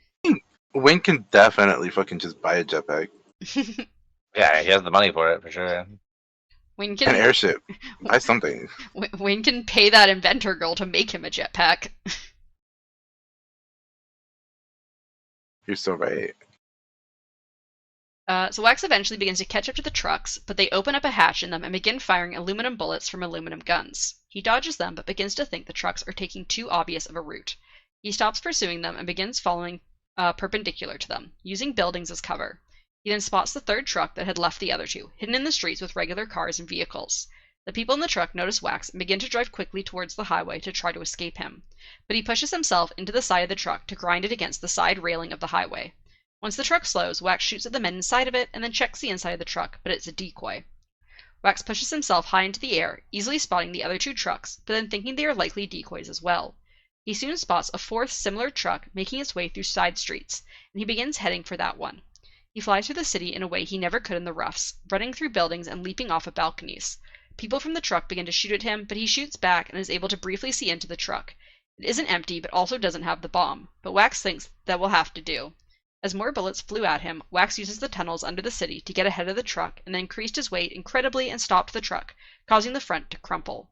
Wayne can definitely fucking just buy a jetpack. Yeah, he has the money for it, for sure. Wayne can An airship. Buy something. Wayne can pay that inventor girl to make him a jetpack. You're so right. So Wax eventually begins to catch up to the trucks, but they open up a hatch in them and begin firing aluminum bullets from aluminum guns. He dodges them, but begins to think the trucks are taking too obvious of a route. He stops pursuing them and begins following perpendicular to them, using buildings as cover. He then spots the 3rd truck that had left the other 2, hidden in the streets with regular cars and vehicles. The people in the truck notice Wax and begin to drive quickly towards the highway to try to escape him. But he pushes himself into the side of the truck to grind it against the side railing of the highway. Once the truck slows, Wax shoots at the men inside of it and then checks the inside of the truck, but it's a decoy. Wax pushes himself high into the air, easily spotting the other two trucks, but then thinking they are likely decoys as well. He soon spots a fourth similar truck making its way through side streets, and he begins heading for that one. He flies through the city in a way he never could in the roughs, running through buildings and leaping off of balconies. People from the truck begin to shoot at him, but he shoots back and is able to briefly see into the truck. It isn't empty, but also doesn't have the bomb, but Wax thinks that will have to do. As more bullets flew at him, Wax uses the tunnels under the city to get ahead of the truck and then increased his weight incredibly and stopped the truck, causing the front to crumple.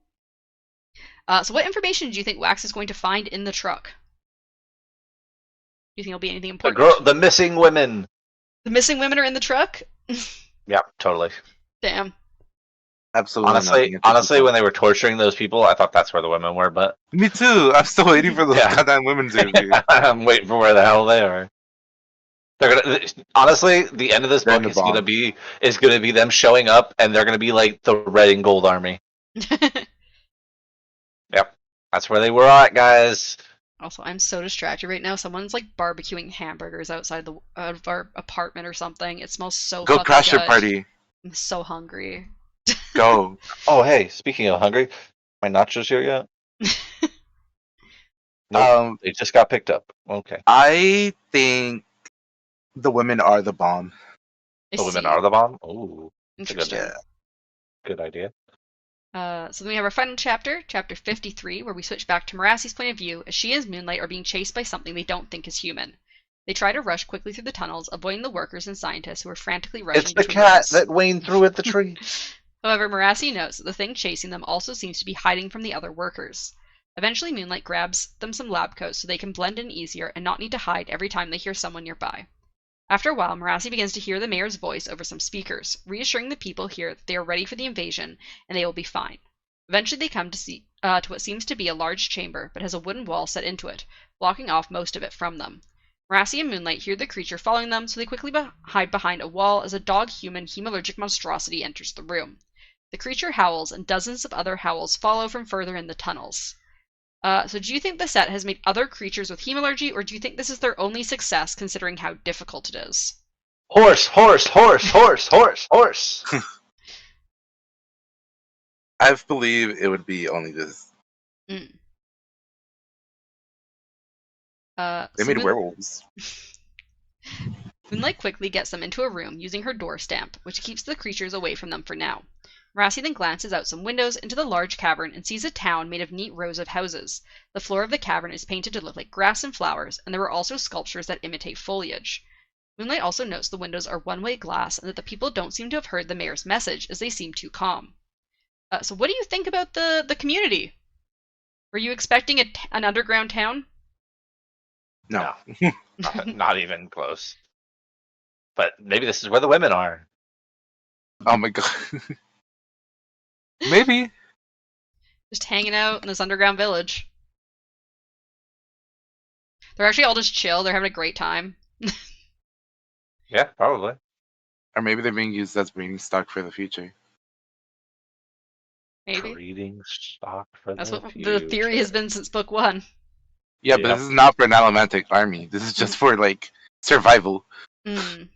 So what information do you think Wax is going to find in the truck? Do you think it'll be anything important? The missing women. The missing women are in the truck? Yeah, totally. Damn. Absolutely. Honestly, when they were torturing those people, I thought that's where the women were, but... Me too. I'm still waiting for those goddamn women to be. I'm waiting for where the hell they are. They're gonna honestly, the end of this book is gonna be them showing up, and they're gonna be like the red and gold army. Yep, that's where they were at, guys. Also, I'm so distracted right now. Someone's like barbecuing hamburgers outside of our apartment or something. It smells so Go fucking crash good. your party. I'm so hungry. Go. Oh, hey, speaking of hungry, my nachos here yet? No, they just got picked up. Okay. I think the women are the bomb. The women are the bomb? Ooh. Interesting. Good idea. So then we have our final chapter, chapter 53, where we switch back to Marassi's point of view as she and Moonlight are being chased by something they don't think is human. They try to rush quickly through the tunnels, avoiding the workers and scientists who are frantically rushing. It's the cat that Wayne threw at the tree. However, Marassi notes that the thing chasing them also seems to be hiding from the other workers. Eventually, Moonlight grabs them some lab coats so they can blend in easier and not need to hide every time they hear someone nearby. After a while, Marassi begins to hear the mayor's voice over some speakers, reassuring the people here that they are ready for the invasion and they will be fine. Eventually, they come to what seems to be a large chamber, but has a wooden wall set into it, blocking off most of it from them. Marassi and Moonlight hear the creature following them, so they quickly hide behind a wall as a dog-human hemalurgic monstrosity enters the room. The creature howls, and dozens of other howls follow from further in the tunnels. So do you think the set has made other creatures with hemalurgy, or do you think this is their only success considering how difficult it is? Horse, horse, horse, horse, horse, horse. I believe it would be only this. Mm. They made werewolves. Moonlight quickly gets them into a room using her door stamp, which keeps the creatures away from them for now. Marassi then glances out some windows into the large cavern and sees a town made of neat rows of houses. The floor of the cavern is painted to look like grass and flowers, and there are also sculptures that imitate foliage. Moonlight also notes the windows are one-way glass and that the people don't seem to have heard the mayor's message, as they seem too calm. So what do you think about the community? Were you expecting an underground town? No. Not even close. But maybe this is where the women are. Oh my god. Maybe. Just hanging out in this underground village. They're actually all just chill. They're having a great time. Yeah, probably. Or maybe they're being used as breeding stock for the future. Maybe. Breeding stock for That's the what future. the theory has been since book 1. Yeah, but this is not for an Allomantic army. This is just for, like, survival. Mm.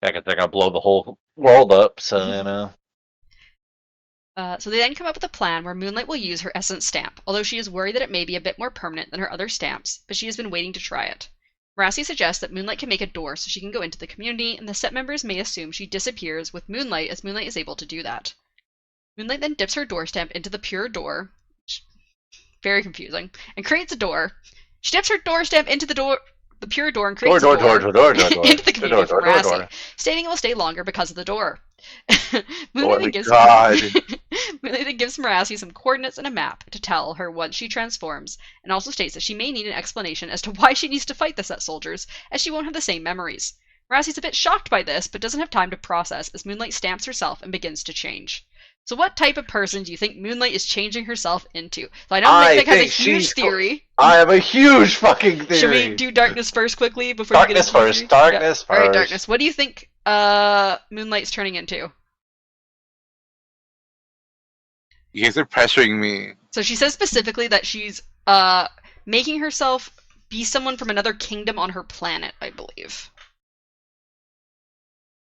Yeah, because they're going to blow the whole world up, so, you know. So they then come up with a plan where Moonlight will use her essence stamp, although she is worried that it may be a bit more permanent than her other stamps, but she has been waiting to try it. Marassi suggests that Moonlight can make a door so she can go into the community, and the set members may assume she disappears with Moonlight, as Moonlight is able to do that. Moonlight then dips her door stamp into the pure door, very confusing, and creates a door. She dips her door stamp into the pure door and creates a door into the community for Marassi, stating it will stay longer because of the door. Moonlight then gives Marassi some coordinates and a map to tell her once she transforms, and also states that she may need an explanation as to why she needs to fight the set soldiers, as she won't have the same memories. Marassi's a bit shocked by this, but doesn't have time to process as Moonlight stamps herself and begins to change. So what type of person do you think Moonlight is changing herself into? So I know Mick has a huge theory. I have a huge fucking theory. Should we do darkness first quickly before we get into first? Darkness first. Alright, darkness. What do you think Moonlight's turning into? You guys are pressuring me. So she says specifically that she's making herself be someone from another kingdom on her planet, I believe.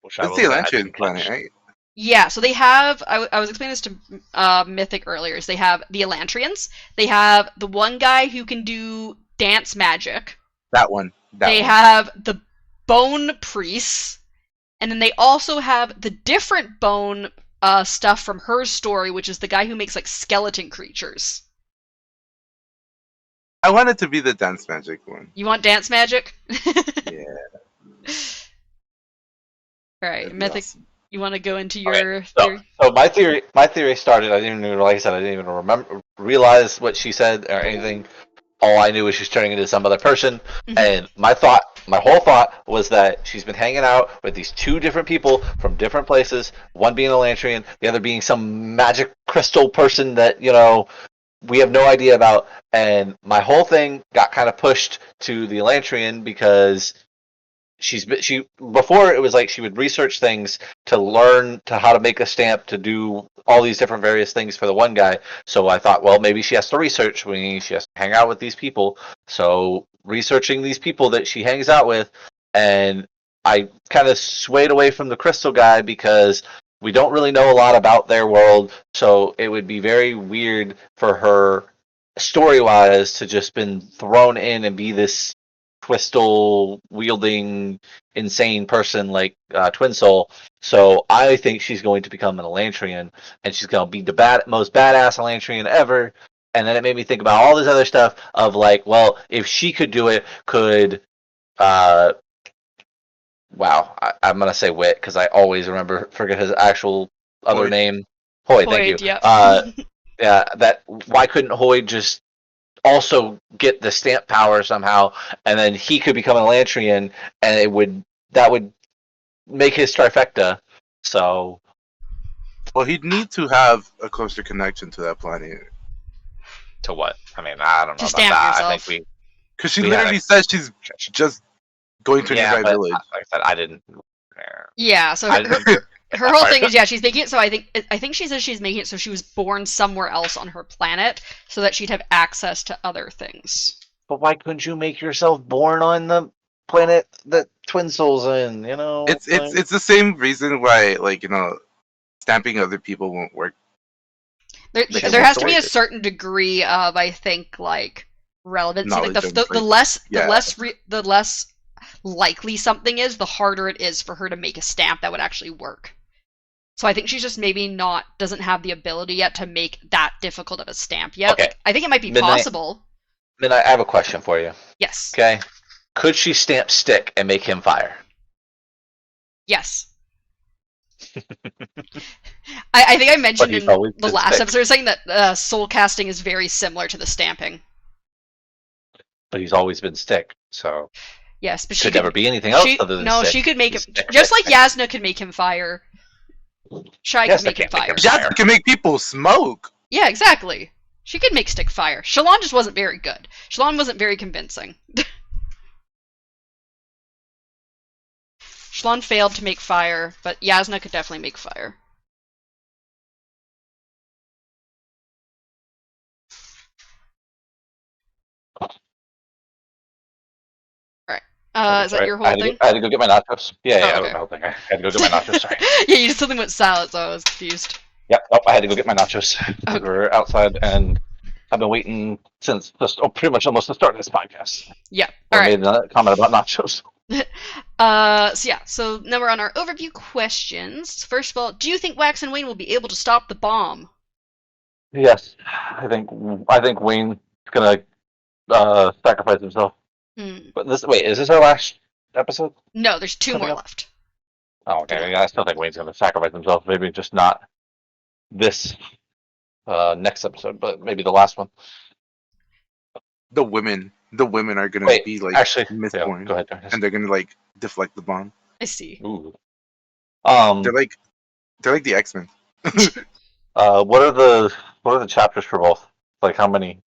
Which I It's will the say I Atlantean didn't planet, catch. right? Yeah, so they have. I was explaining this to Mythic earlier. Is they have the Elantrians. They have the one guy who can do dance magic. That one. They have the bone priests, and then they also have the different bone stuff from her story, which is the guy who makes like skeleton creatures. I want it to be the dance magic one. You want dance magic? Yeah. All right, That'd be Mythic. awesome. You want to go into Okay, your So, theory? so my theory started. I didn't even, like I said, I didn't even realize what she said or anything. All I knew was she's turning into some other person. And my whole thought was that she's been hanging out with these two different people from different places. One being a Lantrian, the other being some magic crystal person that we have no idea about. And my whole thing got kind of pushed to the Lantrian because she before it was like she would research things to learn to how to make a stamp to do all these different various things for the one guy. So I thought, well, maybe she has to research, she has to hang out with these people. So researching these people that she hangs out with, and I kind of swayed away from the crystal guy because we don't really know a lot about their world. So it would be very weird for her story wise to just been thrown in and be this crystal wielding insane person like Twin Soul. So I think she's going to become an Elantrian, and she's going to be the most badass Elantrian ever. And then it made me think about all this other stuff of like, well, if she could do it, could uh, wow, I'm gonna say Wit because I always forget his actual other Hoyd. name. Hoyd, thank you. Hoyd, yep. Yeah, that why couldn't Hoyd just also get the stamp power somehow, and then he could become an Elantrian, and that would make his trifecta. So Well, he'd need to have a closer connection to that planet. to what? I mean, I don't To know about stamp that. I think yourself. Because she we had literally says she's just going to a yeah, nearby but village. like I said, I didn't. Yeah, so I her, didn't her, get her that whole part. thing is, yeah, she's making it so I think she says she's making it so she was born somewhere else on her planet so that she'd have access to other things. But why couldn't you make yourself born on the planet that Twin Souls in? It's the same reason why stamping other people won't work. She There wants has to to be a waste it. certain degree of, I think, like relevancy. Like Knowledge of the less Yeah. the less likely something is, the harder it is for her to make a stamp that would actually work. So I think she's just maybe doesn't have the ability yet to make that difficult of a stamp yet. Okay. Like, I think it might be Midnight. possible. Then I have a question for you. Yes. Okay. Could she stamp Stick and make him fire? Yes. I think I mentioned he's in always the been last Stick. episode saying that soul casting is very similar to the stamping. But he's always been Stick, so Yes, but could never be anything else other than Stick. she could make him Stick, just Stick, like Yasna could make him fire. Shai could Yasna make him can't make fire. him Yeah, fire. can make people smoke. Yeah, exactly. She could make Stick fire. Shalon just wasn't very good. Shalon wasn't very convincing. Shalon failed to make fire, but Yasna could definitely make fire. Is that your whole thing? I had to go get my nachos. Yeah, Oh, that okay. was my whole thing. I had to go get my nachos. Sorry. Yeah, you did something with salad, so I was confused. Yep. Nope. I had to go get my nachos. Okay. We're outside, and I've been waiting since pretty much almost the start of this podcast. Yeah. I All right. made a comment about nachos. So now we're on our overview questions. First of all, do you think Wax and Wayne will be able to stop the bomb? Yes, I think Wayne's gonna sacrifice himself. But is this our last episode? No, there's two Coming more up? left. Oh, okay. I still think Wayne's gonna sacrifice himself. Maybe just not this next episode, but maybe the last one. The women are gonna Wait, be like actually, misborn, go ahead. and they're gonna like deflect the bomb. I see. Ooh. They're like the X-Men. What are the chapters for both? Like how many?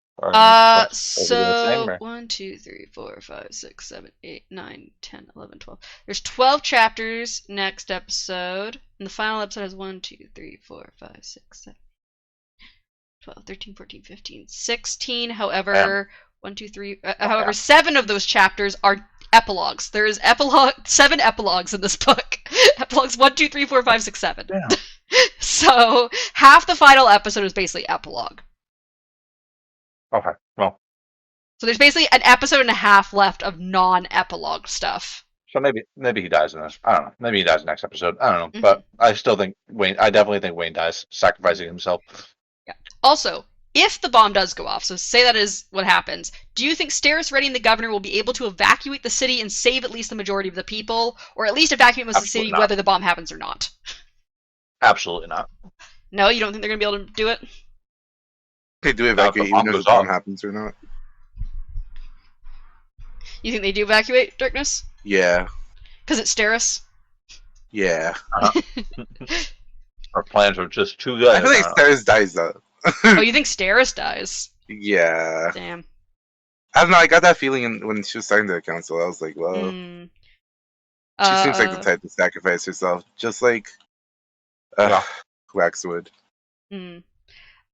So 1, 2, 3, 4, 5, 6, 7, 8, 9, 10, 11, 12. There's 12 chapters next episode, and the final episode has 1, 2, 3, 4, 5, 6, 7. 12, 13, 14, 15, 16. However, 1, 2, 3. However, 7 of those chapters are epilogues. There is 7 epilogues in this book. Epilogues 1, 2, 3, 4, 5, 6, 7. Damn. So half the final episode is basically epilogue. Okay. Well. So there's basically an episode and a half left of non-epilogue stuff. So maybe he dies in this. I don't know. Maybe he dies next episode. I don't know. But I still think Wayne. I definitely think Wayne dies, sacrificing himself. Yeah. Also, if the bomb does go off, so say that is what happens, do you think Steris, Reddy, and the governor will be able to evacuate the city and save at least the majority of the people, or at least evacuate most of the city, not. whether the bomb happens or not? Absolutely not. No, you don't think they're going to be able to do it? They do evacuate even if the bomb happens or not. You think they do evacuate, Darkness? Yeah. Because it's Steris? Yeah. Our plans are just too good. I feel like Steris dies though. Oh, you think Steris dies? Yeah. Damn. I don't know. I got that feeling when she was talking to the council. I was like, well, she seems like the type to sacrifice herself, just like Waxwood. Do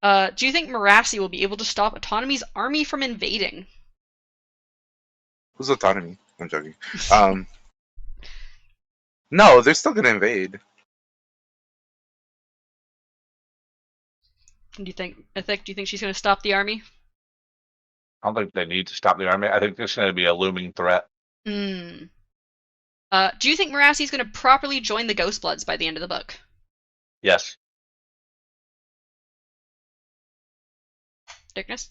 you think Marassi will be able to stop Autonomy's army from invading? Who's Autonomy? I'm joking. No, they're still gonna invade. Do you think she's going to stop the army? I don't think they need to stop the army. I think there's going to be a looming threat. Do you think Marassi's going to properly join the Ghostbloods by the end of the book? Yes. Darkness?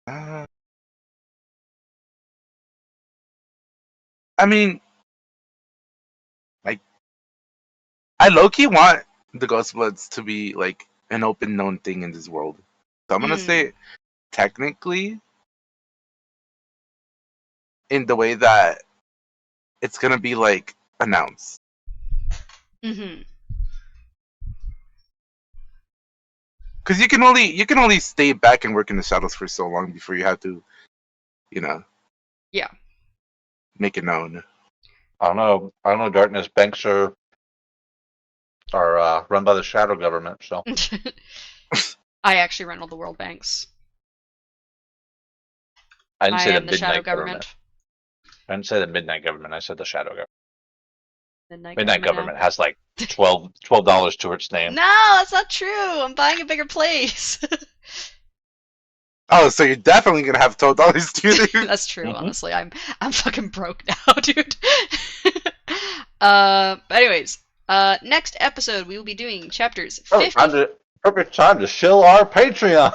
I mean, like, I low-key want the Ghostbloods to be like an open known thing in this world. So I'm gonna say technically in the way that it's gonna be like announced. Mm-hmm. Because you can only stay back and work in the shadows for so long before you have to, Yeah. make it known. I don't know. Darkness banks are run by the shadow government. So I actually run all the world banks. I didn't say am the the shadow midnight government. I didn't say the midnight government. I said the shadow government. Midnight government has like $12 to its name. No, that's not true. I'm buying a bigger place. Oh, so you're definitely gonna have $12 to you. That's true. Honestly, I'm fucking broke now, dude. But anyways, next episode we will be doing chapters 50. Perfect time to shill our Patreon.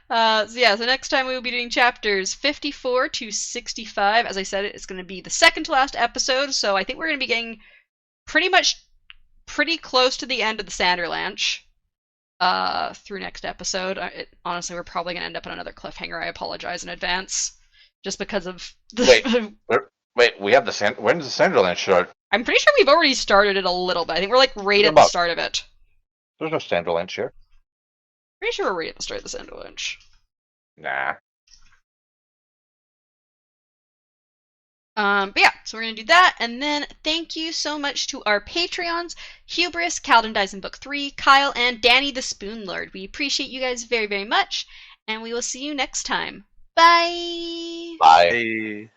So next time we will be doing chapters 54 to 65. As I said, it's going to be the second to last episode, so I think we're going to be getting pretty close to the end of the Sanderlanche through next episode. Honestly, we're probably going to end up on another cliffhanger. I apologize in advance, just because of the... Wait, we have when does the Sanderlanche start? I'm pretty sure we've already started it a little bit. I think we're like right at the start of it. There's no Sanderlanche here. Pretty sure we're right at the start of the Sanderlanche. Nah. But yeah, so we're going to do that, and then thank you so much to our Patreons, Hubris, Calden Dies in Book 3, Kyle, and Danny the Spoon Lord. We appreciate you guys very, very much, and we will see you next time. Bye! Bye. Hey.